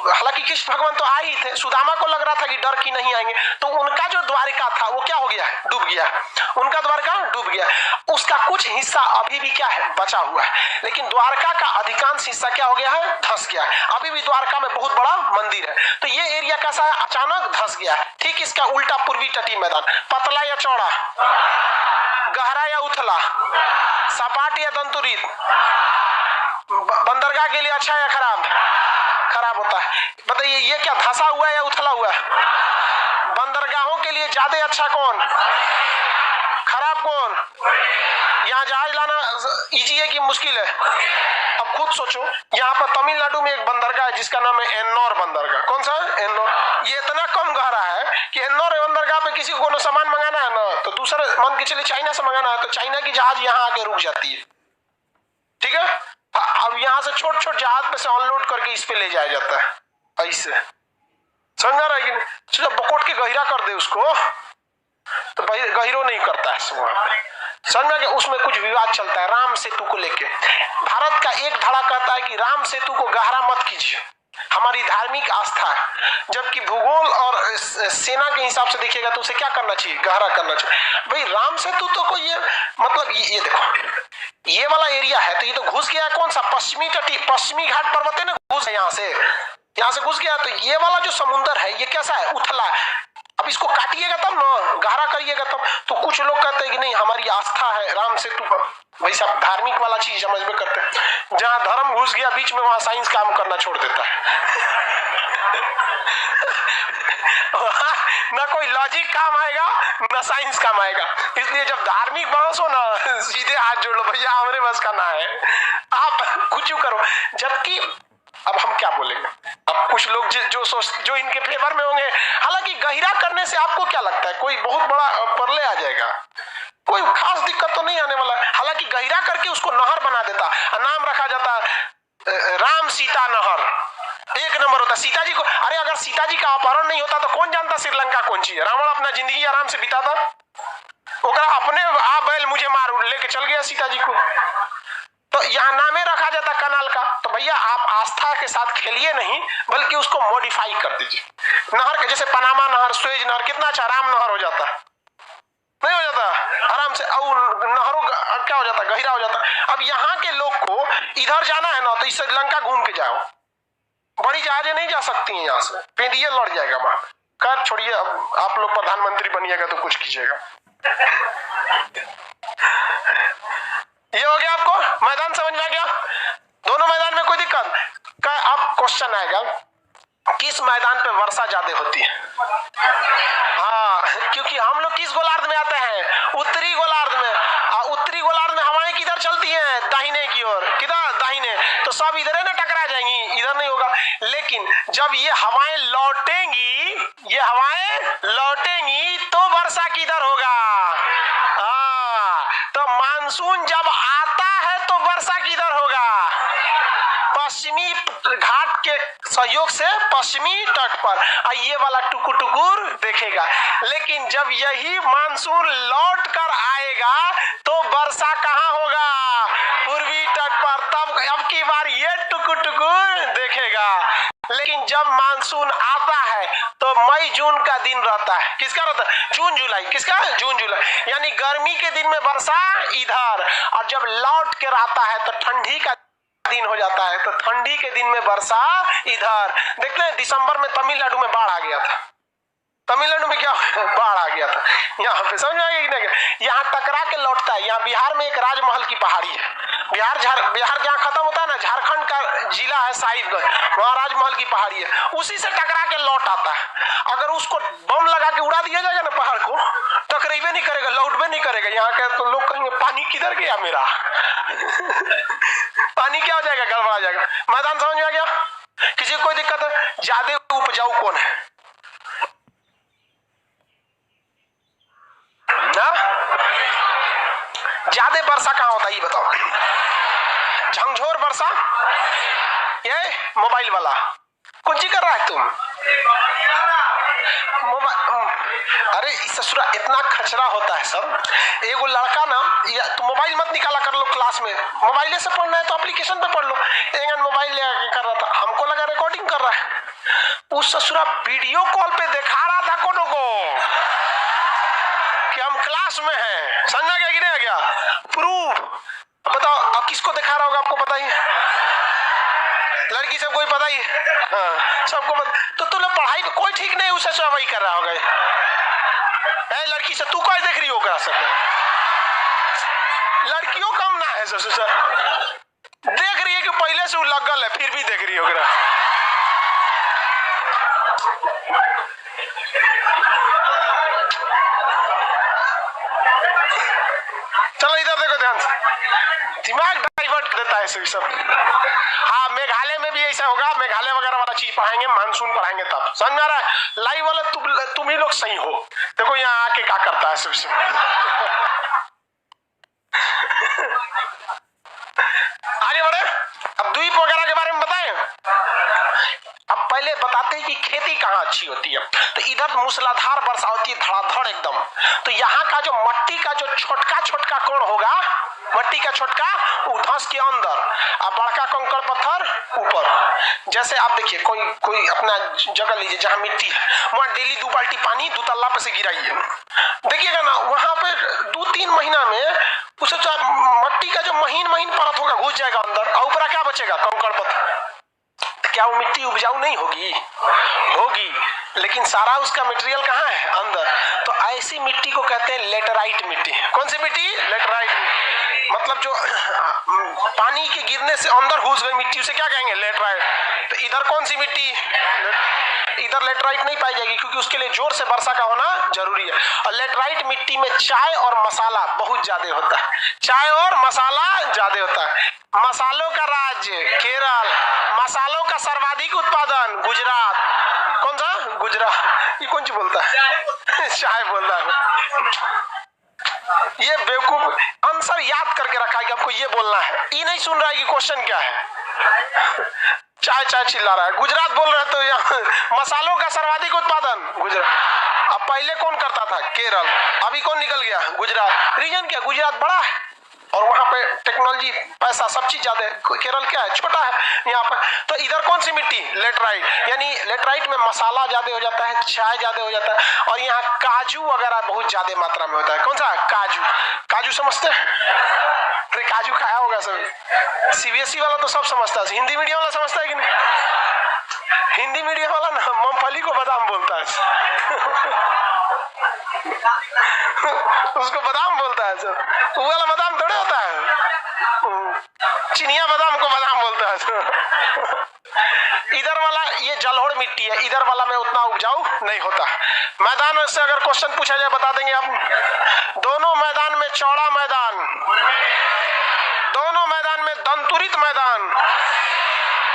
हालांकि कृष्ण भगवान तो आए ही थे, सुदामा को लग रहा था कि डर की नहीं आएंगे, तो उनका जो द्वारिका था वो क्या हो गया है? डूब गया। उनका द्वारका डूब गया। उसका कुछ हिस्सा अभी भी क्या है? बचा हुआ है, लेकिन द्वारका का अधिकांश हिस्सा क्या हो गया है? धंस गया है। अभी भी द्वारका में बहुत बड़ा मंदिर है। तो ये एरिया कैसा है? अचानक धंस गया। ठीक इसका उल्टा पूर्वी तटीय मैदान, पतला या चौड़ा, गहरा या उथला, सपाट या दंतुरित, बंदरगाह के लिए अच्छा या खराब? खराब होता है। बताइए ये क्या धंसा हुआ है या उथला हुआ है? बंदरगाहों के लिए ज्यादा अच्छा कौन? खराब कौन? यहाँ जहाज लाना इजी है कि मुश्किल है? अब खुद सोचो। यहाँ पर तमिलनाडु में एक बंदरगाह है जिसका नाम है एन्नोर बंदरगाह। कौन सा है? एन्नोर। ये इतना कम गहरा है कि एन्नोर बंदरगाह पे किसी को सामान मंगाना है ना, तो दूसरे मान के चले चाइना से मंगाना है, तो चाइना की जहाज यहाँ आके रुक जाती है। ठीक है, अब यहाँ से छोट छोट जहाज पे से अनलोड करके इस पे ले जाया जाता है। ऐसे समझा रहा है कि नहीं? बकोट के गहिरा कर दे उसको, तो गहिरो नहीं करता है वहां पे। समझ में? उसमें कुछ विवाद चलता है राम सेतु को लेके। भारत का एक धड़ा कहता है कि राम सेतु को गहरा मत कीजिए, हमारी धार्मिक आस्था है, जबकि भूगोल और सेना के हिसाब से देखिएगा तो उसे क्या करना चाहिए? गहरा करना चाहिए। भाई राम सेतु तो कोई ये मतलब ये देखो, ये वाला एरिया है तो ये तो घुस गया। कौन सा? पश्चिमी तटी, पश्चिमी घाट पर्वत है ना, घुस यहाँ से घुस गया। तो ये वाला जो समुन्दर है ये कैसा है? उथला। अब इसको काटिएगा तब ना, गहरा करिएगा तब। तो कुछ लोग कहते हैं कि नहीं हमारी आस्था है राम सेतु पर। भाई साहब धार्मिक वाला चीज समझ में करते हैं। जहां धर्म घुस गया बीच में, वहां साइंस काम करना छोड़ देता है। ना कोई लॉजिक काम आएगा ना साइंस काम आएगा। इसलिए जब धार्मिक बहस हो ना, सीधे हाथ जोड़ लो, भैया हमारे बस का ना है, आप कुछ करो। जबकि अब हम क्या बोलेंगे? अब कुछ लोग जो इनके फेवर में होंगे, हालांकि गहिरा करने से आपको क्या लगता है कोई बहुत बड़ा परले आ जाएगा? कोई खास दिक्कत तो नहीं आने वाला है। हालांकि गहिरा करके उसको नहर बना देता, नाम रखा जाता राम सीता नहर एक नंबर होता। सीता जी को, अरे अगर सीता जी का अपहरण नहीं होता तो कौन जानता श्रीलंका कौन सी है। रावण अपना जिंदगी आराम से बिताता, ओकरा अपने आ बैल मुझे मार लेके चल गया सीता जी को। तो यहाँ नामे रखा जाता कनाल का। तो भैया आप आस्था के साथ खेलिए नहीं, बल्कि उसको मॉडिफाई कर दीजिए। नहर के जैसे पनामा नहर, सुएज नहर, कितना अच्छा आराम नहर हो जाता है, नहीं हो जाता आराम से। और नहरों क्या हो जाता, गहिरा हो जाता। अब यहाँ के लोग को इधर जाना है ना, तो इस श्रीलंका घूम के जाओ, बड़ी जहाजें नहीं जा सकती हैं यहाँ से, पेंडिये लड़ जाएगा वहां। कर छोड़िए, अब आप लोग प्रधानमंत्री बनिएगा तो कुछ कीजिएगा। ये हो गया, आपको मैदान समझ में आ गया। दोनों मैदान में कोई दिक्कत का। अब क्वेश्चन आएगा, किस मैदान पे वर्षा ज्यादा होती है? हाँ, क्योंकि हम लोग किस गोलार्ध में आते हैं? उत्तरी गोलार्ध में। उत्तरी गोलार्ध में हवाएं किधर चलती हैं? दाहिने की ओर। किधर? दाहिने। तो सब इधर है ना, टकरा जाएंगी, इधर नहीं होगा। लेकिन जब ये हवाएं लौटेंगी, ये हवाएं लौटेंगी तो वर्षा किधर होगा? तो मानसून जब आता है तो वर्षा किधर होगा? पश्चिमी घाट के सहयोग से पश्चिमी तट पर। ये वाला टुकुर टुकुर देखेगा। लेकिन जब यही मानसून लौट कर आएगा तो वर्षा कहाँ होगा? पूर्वी तट पर। तब अब की बार ये टुकुर टुकुर देखेगा। लेकिन जब मानसून आता है तो मई जून का दिन रहता है। किसका रहता है? जून जुलाई। किसका? जून जुलाई। यानी गर्मी के दिन में वर्षा इधर, और जब लौट के रहता है तो ठंडी का दिन हो जाता है, तो ठंडी के दिन में वर्षा इधर। देखते हैं दिसंबर में तमिलनाडु में बाढ़ आ गया था। तमिलनाडु में क्या बाढ़ आ गया था, यहाँ पे समझ में आ गया कि नहीं? यहाँ टकरा के लौटता है। यहाँ बिहार में एक राजमहल की पहाड़ी है। बिहार जहाँ खत्म होता है ना, झारखंड का जिला है साहिबगंज, वहाँ राजमहल की पहाड़ी है। उसी से टकरा के लौट आता है। अगर उसको बम लगा के उड़ा दिया जाएगा ना पहाड़ को, टकरेबे नहीं करेगा, लौटबे नहीं करेगा। यहाँ के तो लोग कहेंगे पानी किधर गया मेरा पानी क्या हो जाएगा? गड़बड़ा जाएगा। मैदान समझ में आ गया? किसी को कोई दिक्कत है? ज्यादा उपजाऊ कौन है? ज्यादा वर्षा कहाँ होता है ये बताओ? झंझोर वर्षा। ये मोबाइल वाला कौन सी कर रहा है तुम? अरे ससुरा इतना खचरा होता है सब। एगो लड़का ना, तुम मोबाइल मत निकाला कर लो क्लास में। मोबाइल से पढ़ना है तो एप्लीकेशन पे पढ़ लो। एक मोबाइल ले कर रहा था, हमको लगा रिकॉर्डिंग कर रहा है। उस ससुरा वीडियो कॉल पे दिखा रहा था कोनो को कि हम क्लास में हैं। समझा गया कि नहीं आ गया? प्रूफ बताओ। अब किसको दिखा रहा होगा आपको पता ही? लड़की सब कोई पता ही? हाँ, सबको पता। तो तुम लोग पढ़ाई कोई ठीक नहीं, उसे सब वही कर रहा होगा। लड़की से तू कोई देख रही होगा? सब लड़कियों कम ना है, ससुर देख रही है कि पहले से वो लगल है, फिर भी देख रही होगा। चलो इधर देखो ध्यान से, दिमाग डाइवर्ट कर देता है सब। हाँ, मेघालय में भी ऐसा होगा। मेघालय वगैरह वाला चीज पढ़ाएंगे, मानसून पढ़ाएंगे तब समझ में आ रहा है। लाइव वाला तुम ही लोग सही हो। देखो यहाँ आके क्या करता है सबसे। आगे बढ़े, अब द्वीप वगैरह के बारे में बताएं। अब पहले बताते हैं कि खेती कहाँ अच्छी होती है। तो इधर मूसलाधार वर्षा होती है, धड़ाधड़ एकदम। तो यहाँ का जो मट्टी का जो छोटका छोटका कोण होगा, मट्टी का छोटका धंस के अंदर, और बड़का कंकड़ पत्थर ऊपर। जैसे आप देखिए, कोई अपना जगह लीजिए जहाँ मिट्टी है, वहाँ डेली 2 बाल्टी पानी 2 तल्ला पे से गिराइए। देखिएगा ना, वहां पे 2-3 महीना में उसे मट्टी का जो महीन महीन परत होगा घुस जाएगा अंदर, और ऊपर क्या बचेगा? कंकड़ पत्थर। क्या वो मिट्टी उपजाऊ नहीं होगी? होगी, लेकिन सारा उसका मटेरियल कहाँ है? अंदर। तो ऐसी मिट्टी को कहते हैं लेटराइट मिट्टी। कौन सी मिट्टी? लेटराइट। मतलब जो पानी के गिरने से अंदर घुस गई मिट्टी, उसे क्या कहेंगे? लेटराइट। तो इधर कौन सी मिट्टी? इधर लेटराइट नहीं पाई जाएगी, क्योंकि उसके लिए जोर से वर्षा का होना जरूरी है। और लेटराइट मिट्टी में चाय और मसाला बहुत ज्यादा होता है। चाय और मसाला ज्यादा होता है। मसालों का राज्य केरल, मसालों का सर्वाधिक उत्पादन गुजरात। कौन सा? गुजरात। ये कौन सी बोलता है? चाय बोलता है। ये बेवकूफ आंसर याद करके रखा है कि आपको ये बोलना है। ये नहीं सुन रहा है कि क्वेश्चन क्या है। चाय चाय चिल्ला रहा है। गुजरात बोल रहे तो यहाँ मसालों का सर्वाधिक उत्पादन गुजरात। अब पहले कौन करता था? केरल। अभी कौन निकल गया? गुजरात। रीजन क्या? गुजरात बड़ा है और वहां पे टेक्नोलॉजी, पैसा, सब चीज ज्यादा है। केरल क्या है? छोटा है यहाँ पर। तो इधर कौन सी मिट्टी? लेटराइट। यानी लेटराइट में मसाला ज्यादा हो जाता है, चाय ज्यादा हो जाता है, और यहाँ काजू वगैरह बहुत ज्यादा मात्रा में होता है। कौन सा? काजू। काजू समझते हैं? अरे काजू खाया होगा सब। सीबीएसई वाला तो सब समझता है, हिंदी मीडियम वाला समझता है कि नहीं? हिंदी मीडियम वाला ना मूंगफली को बादाम बोलता है। उसको बादाम बोलता है सर। वो वाला बादाम थोड़े होता है, चिनिया बादाम को बादाम बोलता है। इधर वाला ये जलोढ़ मिट्टी है, इधर वाला में उतना उपजाऊ नहीं होता। मैदान से अगर क्वेश्चन पूछा जाए बता देंगे आप? दोनों मैदान में चौड़ा मैदान, दोनों मैदान में दंतुरित मैदान,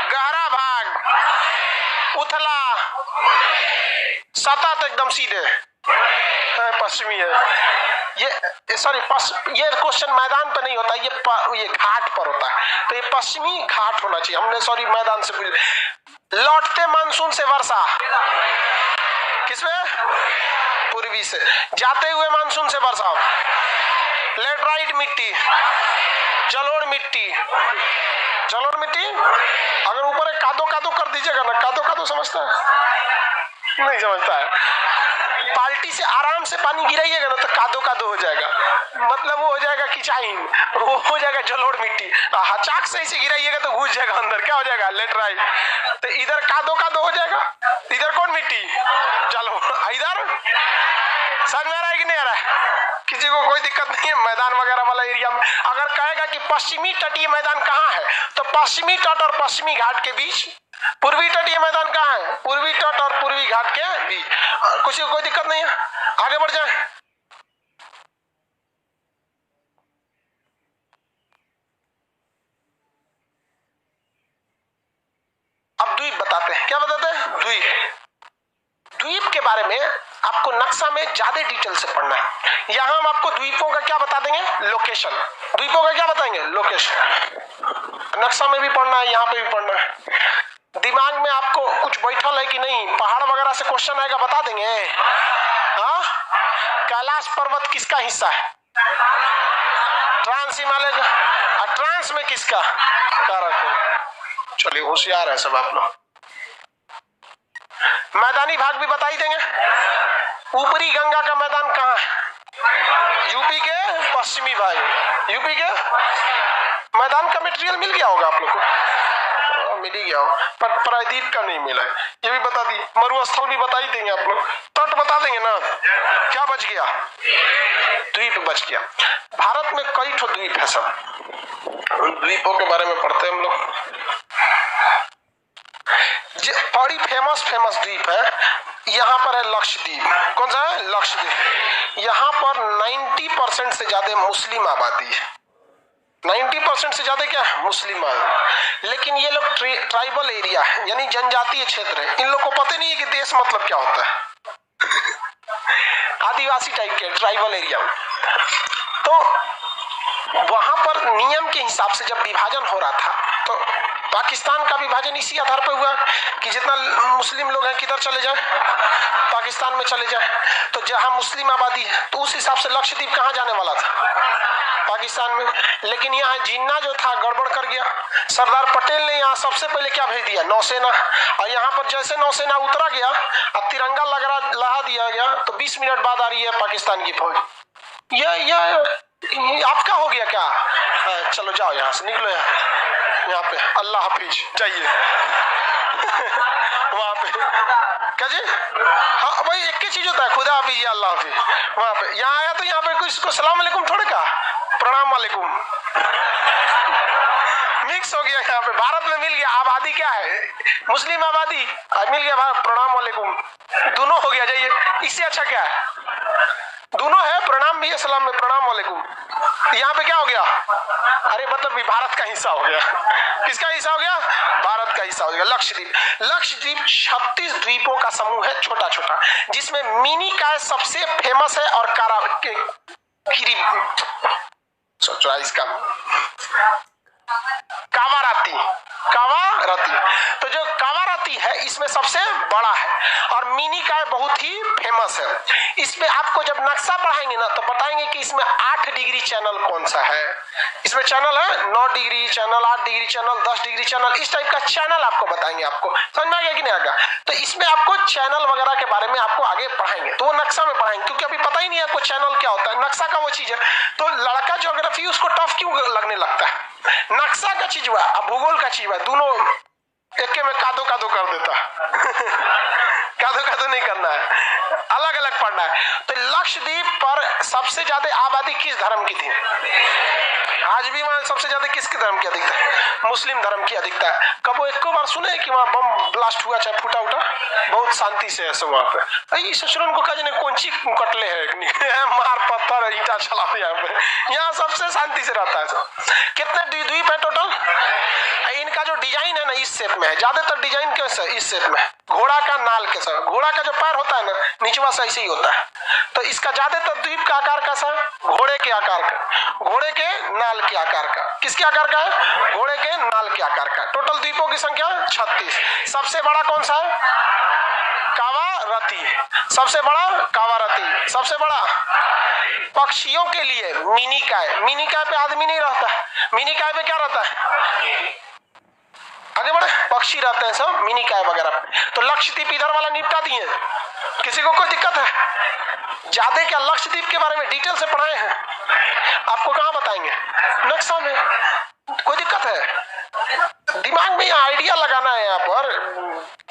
गहरा भाग, उथला, सतत एकदम सीधे, पश्चिमी है ये। सॉरी, ये क्वेश्चन मैदान पे नहीं होता, ये घाट पर होता है। तो ये पश्चिमी घाट होना चाहिए। हमने सॉरी मैदान से पूछ। लौटते मानसून से वर्षा किसमें? पूर्वी से। जाते हुए मानसून से वर्षा, लेटराइट मिट्टी, जलोढ़ मिट्टी। जलोढ़ मिट्टी अगर ऊपर एक कादो कादो कर दीजिएगा ना, कादो कादो समझता है? नहीं समझता है। बाल्टी से आराम से पानी गिराइएगा ना तो कादो कादो हो जाएगा, मतलब वो हो जाएगा किचाइन, वो हो जाएगा जलोढ़ मिट्टी। हचाक से इसे गिराइएगा तो घुस जाएगा अंदर, क्या हो जाएगा? लेटराइट। तो इधर कादो कादो हो जाएगा। इधर कौन मिट्टी? जलोढ़। इधर समझ में आ रहा है कि नहीं आ रहा है? किसी को कोई दिक्कत नहीं है? मैदान वगैरह वाला एरिया में अगर कहेगा कि पश्चिमी तटीय मैदान कहाँ है, तो पश्चिमी तट और पश्चिमी घाट के बीच। पूर्वी तटीय मैदान कहाँ है? पूर्वी तट और पूर्वी घाट के बीच। किसी को कोई दिक्कत नहीं है? आगे बढ़ जाए। अब द्वीप बताते हैं। क्या बताते हैं? द्वीप। द्वीप के बारे में आपको नक्शा में ज्यादा डिटेल से पढ़ना है। यहां हम आपको द्वीपों का क्या बता देंगे? लोकेशन। द्वीपों का क्या बताएंगे? लोकेशन। नक्शा में भी पढ़ना है, यहाँ पे भी पढ़ना है। दिमाग में आपको कुछ बैठल है कि नहीं? पहाड़ वगैरह से क्वेश्चन आएगा, बता देंगे। हाँ, कैलाश पर्वत किसका हिस्सा है? ट्रांस हिमालय का। ट्रांस में किसका? काराकोरम। चलिए होशियार है सब आप लोग। मैदानी भाग भी बता ही देंगे। ऊपरी गंगा का मैदान कहाँ है? यूपी के पश्चिमी भाग। यूपी के मैदान का मटेरियल मिल गया होगा आप लोग को, मिल ही गया हो, पर प्रायद्वीप का नहीं मिला है, ये भी बता दी। मरुस्थल भी बता ही देंगे आप लोग। तट बता देंगे ना। क्या बच गया? द्वीप बच गया। भारत में कई ठो द्वीप है सब, द्वीपों के बारे में पढ़ते हैं हम लोग। बड़ी फेमस द्वीप है यहाँ पर है लक्षद्वीप। कौन सा है? लक्षद्वीप। यहाँ पर 90% से ज्यादा मुस्लिम आबादी है। 90% से ज्यादा क्या है? मुस्लिम आबादी। लेकिन ये लोग ट्राइबल एरिया है, यानी जनजातीय क्षेत्र है। इन लोग को पता नहीं है कि देश मतलब क्या होता है। आदिवासी टाइप के ट्राइबल एरिया। तो वहां पर नियम के हिसाब से जब विभाजन हो रहा था तो पाकिस्तान का विभाजन इसी आधार पर हुआ कि जितना मुस्लिम लोग हैं किधर चले जाए? पाकिस्तान में चले जाए। तो जहां मुस्लिम आबादी है तो उस हिसाब से लक्षद्वीप कहां जाने वाला था? पाकिस्तान में। लेकिन यहाँ जिन्ना जो था गड़बड़ कर गया। सरदार पटेल ने यहाँ सबसे पहले क्या भेज दिया? नौसेना। और यहाँ पर जैसे नौसेना उतरा गया अब तिरंगा लहरा दिया गया तो 20 मिनट बाद आ रही है पाकिस्तान की फौज। ये आपका हो गया क्या? चलो जाओ यहाँ से, निकलो यहाँ पे, अल्लाह हाफिज, जाइए। वहां पे क्या जी? हाँ भाई, एक ही चीज होता है, खुदा हाफिज या अल्लाह हाफिज। वहां पे यहाँ आया तो यहाँ पे कोई इसको सलाम वालेकुम थोड़े का, प्रणाम वालेकुम मिक्स हो गया। यहाँ पे भारत में मिल गया। आबादी क्या है? मुस्लिम आबादी। मिल गया भारत, प्रणाम वालेकुम, दोनों हो गया। जाइए, इससे अच्छा क्या है? दोनों है, प्रणाम भी है, सलाम में, प्रणाम वालेकुम। यहाँ पे क्या हो गया? अरे मतलब भारत का हिस्सा हो गया। किसका हिस्सा हो गया? भारत का हिस्सा हो गया। लक्षद्वीप। लक्षद्वीप 36 द्वीपों का समूह है, छोटा छोटा, जिसमें मिनी काय सबसे फेमस है और कावाराती कावारती, कावारती। तो जो कावारती है इसमें सबसे बड़ा है और मिनिकाय बहुत ही फेमस है। इसमें आपको जब नक्शा पढ़ाएंगे ना तो बताएंगे कि इसमें 8 डिग्री चैनल कौन सा है। इसमें चैनल है 9 degree channel, 8 degree channel, 10 degree channel, इस टाइप का चैनल आपको बताएंगे। आपको समझ में आ गया कि नहीं आएगा? तो इसमें आपको चैनल वगैरह के बारे में आपको आगे पढ़ाएंगे, तो वो नक्शा में पढ़ाएंगे, क्योंकि अभी पता ही नहीं है आपको चैनल क्या होता है। नक्शा का वो चीज है। तो लड़का ज्योग्राफी उसको टफ क्यों लगने लगता है? नक्शा का चीज हुआ और भूगोल का चीज हुआ, दोनों एक में कादो कादो कर देता कादो कादो नहीं करना है, अलग अलग पढ़ना है। तो लक्षद्वीप पर सबसे ज्यादा आबादी किस धर्म की थी? आज भी वहां सबसे ज्यादा किसके धर्म की अधिकता है? मुस्लिम धर्म की अधिकता है। कब वो एक बार सुने कि वहां बम ब्लास्ट हुआ चाहे फूटा उठा? बहुत शांति से ऐसे वहां पे ससुरन को कहा कौन ची कटले है मार पत्थर ईटा चला यहाँ पे, यहाँ सबसे शांति से रहता है। कितने द्वीप है टोटल? इनका जो डिजाइन है ना इस शेप में है, ज्यादातर डिजाइन कैसे इस शेप में, घोड़ा का नाल के साथ, घोड़ा का जो पैर होता है ना नीचवा से ऐसे ही होता है। तो इसका ज्यादातर द्वीप का आकार कैसा है? घोड़े के आकार का, घोड़े के नाल के आकार का। किसके आकार का है? घोड़े के नाल के आकार का। टोटल द्वीपों की संख्या 36। सबसे बड़ा कौन सा है? कावारती। सबसे बड़ा कावारती। सबसे बड़ा पक्षियों के लिए मिनिकाय। मिनिकाय पे आदमी नहीं रहता, मिनिकाय पे क्या रहता है? आगे बढ़े, पक्षी रहते हैं सब मिनिकाय वगैरह। तो लक्षद्वीप इधर वाला निपटा दिए। किसी को कोई दिक्कत है? ज्यादा क्या लक्षद्वीप के बारे में डिटेल से पढ़ाए हैं? आपको कहाँ बताएंगे? नक्शा में। कोई दिक्कत है? दिमाग में आइडिया लगाना है यहाँ पर,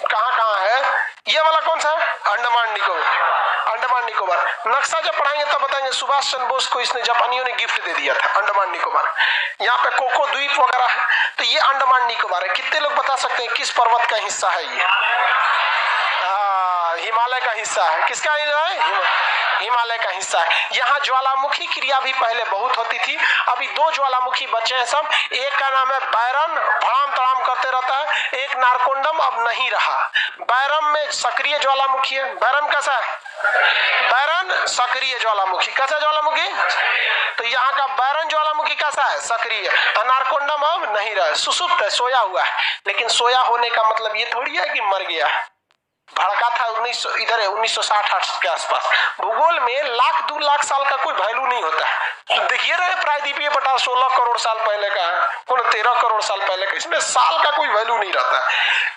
कहाँ कहाँ है। ये वाला कौन सा है? अंडमान निकोबार। अंडमान निकोबार नक्शा जब पढ़ाएंगे तब बताएंगे सुभाष चंद्र बोस को इसने जापानियों ने गिफ्ट दे दिया था अंडमान निकोबार। यहाँ पे कोको द्वीप वगैरह है। तो ये अंडमान निकोबार है। कितने लोग बता सकते हैं किस पर्वत का हिस्सा है ये? हिमालय का हिस्सा है। किसका है? हिमालय का हिस्सा है। यहाँ ज्वालामुखी क्रिया भी पहले बहुत होती थी, अभी 2 ज्वालामुखी बचे हैं सब। एक का नाम है बैरन, भड़ाम तड़ाम करते रहता है। एक नारकोंडम अब नहीं रहा। बैरम में सक्रिय ज्वालामुखी है। बैरन कैसा है? बैरन सक्रिय ज्वालामुखी। कैसा ज्वालामुखी? तो यहाँ का बैरन ज्वालामुखी कैसा है? सक्रिय। नारकोंडम अब नहीं रहा, सुसुप्त है, सोया हुआ है। लेकिन सोया होने का मतलब ये थोड़ी है कि मर गया। भड़का था 1960 के आसपास। भूगोल में 1-2 लाख साल का कोई वैल्यू नहीं होता है। तो देखिए रहे प्रायद्वीपीय पठार 16 करोड़ साल पहले का है, 13 करोड़ साल पहले का। इसमें साल का कोई वैल्यू नहीं रहता है।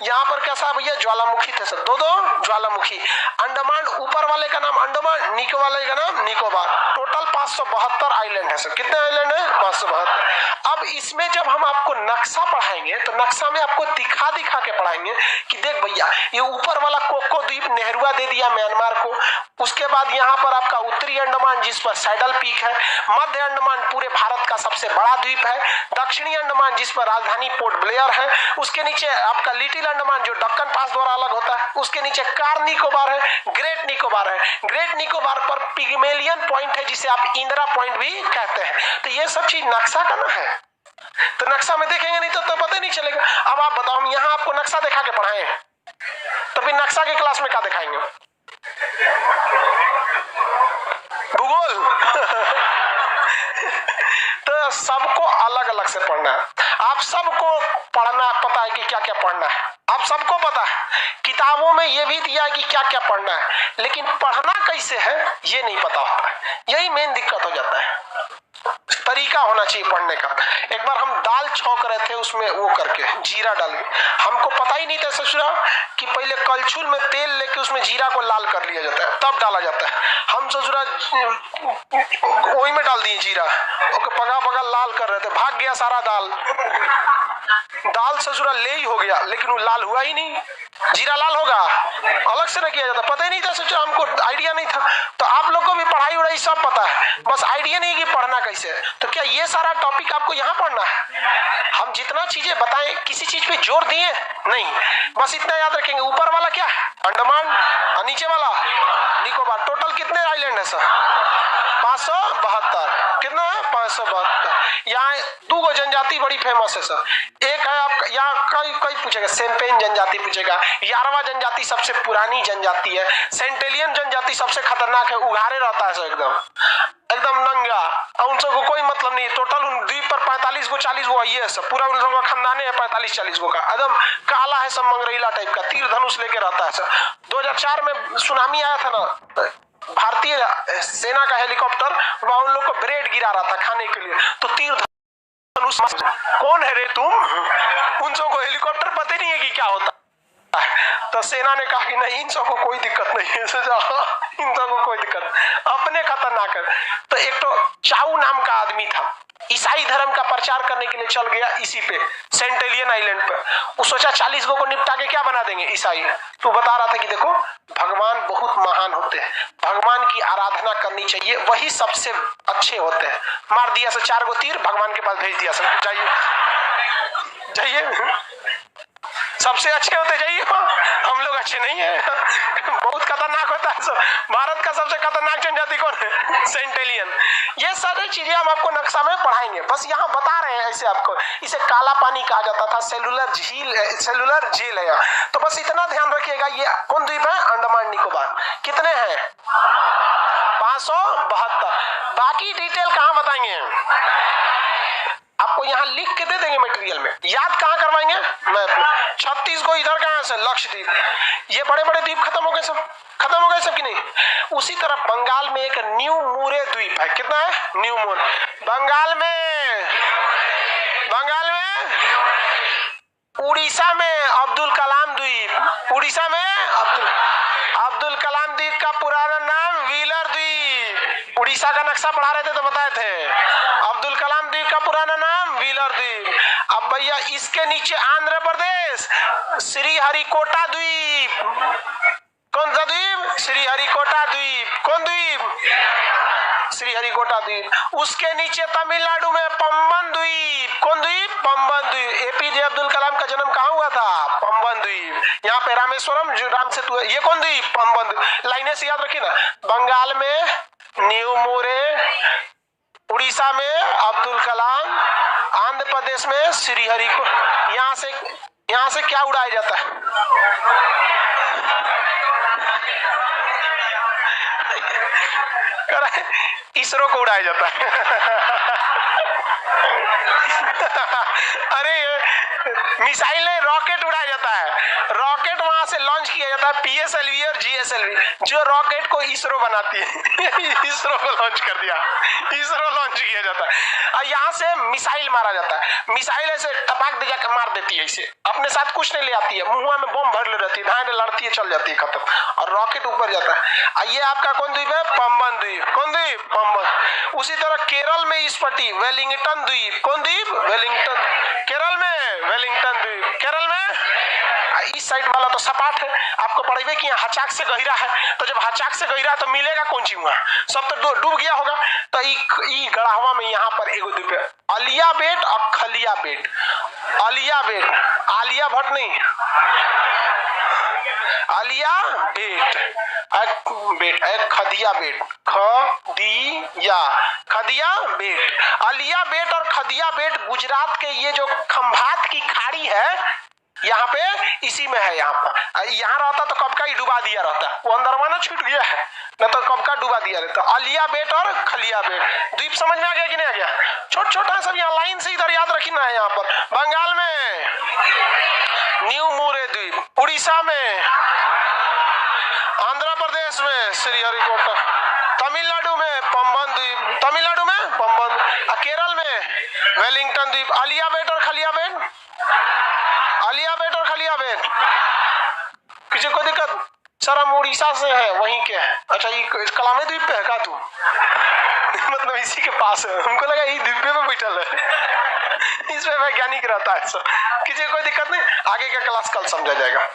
यहाँ पर कैसा भैया? ज्वालामुखी थे सर, 2 ज्वालामुखी। अंडमान ऊपर वाले का नाम अंडमान, नीचे वाले का नाम निकोबार। टोटल 572 आइलैंड है सर। कितने आइलैंड है? 572। अब इसमें जब हम आपको नक्शा पढ़ाएंगे तो नक्शा में आपको दिखा के पढ़ाएंगे कि देख भैया ये ऊपर वाला कोको द्वीप नेहरूआ दे दिया म्यांमार को। उसके बाद यहाँ पर आपका उत्तरी अंडमान जिस पर सैडल पीक है, मध्य अंडमान पूरे भारत का सबसे बड़ा द्वीप है, दक्षिणी अंडमान जिस पर राजधानी पोर्ट ब्लेयर है, उसके नीचे आपका लिटिल अंडमान जो दक्कन पास द्वारा अलग होता है, उसके नीचे कार निकोबार है, ग्रेट निकोबार है। ग्रेट निकोबार पर पिग्मेलियन पॉइंट है जिसे आप इंदिरा पॉइंट भी कहते हैं। तो ये सब चीज नक्शा का ना है, तो नक्शा में देखेंगे नहीं तो पता नहीं चलेगा। अब आप बताओ, हम यहाँ आपको नक्शा दिखा के पढ़ाए तो फिर नक्शा के क्लास में क्या दिखाएंगे? भूगोल तो सबको अलग अलग से पढ़ना है। आप सबको पढ़ना पता है कि क्या क्या पढ़ना है, आप सबको पता है। किताबों में ये भी दिया है कि क्या क्या पढ़ना है, लेकिन पढ़ना कैसे है ये नहीं पता होता है। यही मेन दिक्कत हो जाता है। तरीका होना चाहिए पढ़ने का। एक बार हम दाल छौंक रहे थे, उसमें वो करके जीरा डाल के, हमको पता ही नहीं था ससुरा कि पहले कलछुल में तेल लेके उसमें जीरा को लाल कर लिया जाता है तब डाला जाता है। हम ससुरा वही में डाल दिए जीरा, ओके पगा पगा लाल कर रहे थे, भाग गया सारा दाल। दाल ससुरा ले ही हो गया लेकिन वो लाल हुआ ही नहीं। जीरा लाल होगा अलग से ना किया जाता, पता ही नहीं था ससुरा, हमको आइडिया नहीं था। तो आप लोग को भी पढ़ाई उड़ाई सब पता है, बस आइडिया नहीं कि पढ़ना कैसे। तो क्या ये सारा टॉपिक आपको यहाँ पढ़ना है? हम जितना चीजें बताएं किसी चीज पे जोर दिए नहीं, बस इतना याद रखेंगे। ऊपर वाला क्या है? अंडमान, और नीचे वाला निकोबार। टोटल कितने आइलैंड है सर? 572। कितना है? 572। यहाँ 2 जनजाति बड़ी फेमस है सर। एक है आपका यहाँ कई पूछेगा, सेम्पेन जनजाति पूछेगा, यारवा जनजाति सबसे पुरानी जनजाति है, सेंटेलियन जनजाति सबसे खतरनाक है, उघारे रहता है सर एकदम। एकदम नंगा, और उन सबको कोई मतलब नहीं। टोटल द्वीप पर 45 गो 40 गो ये सब पूरा उन लोगों का खानदाने है 45-40 गो का, एकदम काला है सब, मंगरैला टाइप का, तीर धनुष लेके रहता है सब। 2004 में सुनामी आया था ना, भारतीय सेना का हेलीकॉप्टर वहां उन लोग को ब्रेड गिरा रहा था खाने के लिए, तो तीर धनुष कौन है रे तुम, उन सबको हेलीकॉप्टर पता नहीं है कि क्या होता। तो सेना ने कहा कि नहीं, इन सबको कोई दिक्कत नहीं है, इन सबको कोई दिक्कत, अपने खतरनाक है। तो एक तो चाऊ नाम का आदमी था, ईसाई धर्म का प्रचार करने के लिए चल गया इसी पे सेंट एलियन आइलैंड पे। वो सोचा 40 गो को निपटा के क्या बना देंगे ईसाई। तो बता रहा था कि देखो भगवान बहुत महान होते हैं, भगवान की आराधना करनी चाहिए, वही सबसे अच्छे होते हैं। मार दिया से 4 गो तीर, भगवान के पास भेज दिया, सब जाइए जाइए, सबसे अच्छे होते जाइए, हम लोग अच्छे नहीं है, बहुत खतरनाक होता है सब। भारत का सबसे खतरनाक जनजाति कौन है? सेंट एलियन। ये सारी चीजें हम आपको नक्शा में पढ़ाएंगे, बस यहाँ बता रहे हैं ऐसे आपको। इसे काला पानी कहा जाता था, सेलुलर झील, सेलुलर जेल है। तो बस इतना ध्यान रखिएगा, ये कौन द्वीप है? अंडमान निकोबार। कितने हैं? 572। बाकी डिटेल कहाँ बताएंगे? आपको यहाँ लिख के दे देंगे मटेरियल में, याद कहाँ करवाएंगे? मैप में। 36 को इधर कहाँ से? लक्षद्वीप। ये बड़े बड़े द्वीप खत्म हो गए सब, खत्म हो गए सब कि नहीं? उसी तरह बंगाल में एक न्यू मूरे द्वीप है। कितना है? न्यू मूरे। बंगाल में, बंगाल में, उड़ीसा में अब्दुल कलाम द्वीप, उड़ीसा में अब्दुल कलाम द्वीप का पुराना नाम व्हीलर द्वीप। उड़ीसा का नक्शा पढ़ा रहे थे तो बताए थे, अब्दुल कलाम द्वीप का पुराना नाम व्हीलर द्वीप। अब भैया इसके नीचे आंध्र प्रदेश, श्रीहरिकोटा द्वीप। कौन सा द्वीप? श्रीहरिकोटा द्वीप। कौन द्वीप? श्रीहरिकोटा द्वीप। उसके नीचे तमिलनाडु में पंबन द्वीप। कौन द्वीप? पंबन द्वीप। एपीजे अब्दुल कलाम का जन्म कहाँ हुआ था? पंबन द्वीप। यहाँ पे रामेश्वरम जो राम सेतु है, ये कौन द्वीप? पंबन द्वीप। लाइनें से याद रखिए ना, बंगाल में न्यू मोरे, उड़ीसा में अब्दुल कलाम, आंध्र प्रदेश में श्रीहरिकोटा। यहाँ से क्या उड़ाया जाता है? इसरो को उड़ाया जाता है। अरे मिसाइल नहीं, रॉकेट उड़ाया जाता है। रॉकेट वहां से लॉन्च किया जाता है, पीएसएलवी और जीएसएलवी, जो रॉकेट को इसरो बनाती है। इसरो को लॉन्च कर दिया, इसरो लॉन्च किया जाता है। और यहाँ से मिसाइल मारा जाता है। मिसाइल ऐसे टपाक दिया के मार देती है, इसे अपने साथ कुछ नहीं ले आती है, मुंह में बम भर ले रहती है, धाए लड़ती है, चल जाती है, खत्म। और रॉकेट ऊपर जाता है। ये आपका कौन द्वीप है? पंबन द्वीप। कौन द्वीप? पंबन। उसी तरह केरल में इस पट्टी वेलिंगटन द्वीप। कौन द्वीप? वेलिंगटन। केरल में वेलिंगटन द्वीप। केरल में इस साइड वाला तो सपाट है, आपको पढ़ेगा कि हचाक से गहिरा है। तो जब हचाक से गहिरा तो मिलेगा कौन चीज वहां? सब तो डूब गया होगा। तो ई गढ़ावा में यहाँ पर एगो द्वीप है, अलिया बेट और खलिया बेट। अलिया बेट, आलिया भट्ट नहीं, आलिया बेट, खदिया बेट, खदिया बेट। अलिया बेट और खदिया बेट गुजरात के ये जो खंभात की खाड़ी है, यहाँ पे इसी में है। यहाँ पर यहाँ रहता तो कब का ही डुबा दिया रहता, वो अंदरवा ना छूट गया है, न तो कब का डुबा दिया रहता। अलिया बेट और खलिया बेट द्वीप समझ में आ गया कि नहीं आ गया? छोटा छोटा सब यहाँ लाइन से इधर याद रखना है। यहाँ पर बंगाल में न्यू मोरे द्वीप, उड़ीसा में, आंध्र प्रदेश में श्रीहरिकोटा, तमिलनाडु में पंबन द्वीप, तमिलनाडु में पंबन, केरल में वेलिंगटन द्वीप। अलिया बेट और खलिया बेट, अलिया बेट और खलिया बेट। किसी को दिक्कत? सर हम उड़ीसा से है, वहीं के है। अच्छा ये कलामी द्वीप पे है का तू? मतलब इसी के पास है, हमको लगा ये द्वीप पे बैठल है। इसमें वैज्ञानिक रहता है सर। किसी को कोई दिक्कत नहीं, आगे का क्लास कल समझा जाएगा।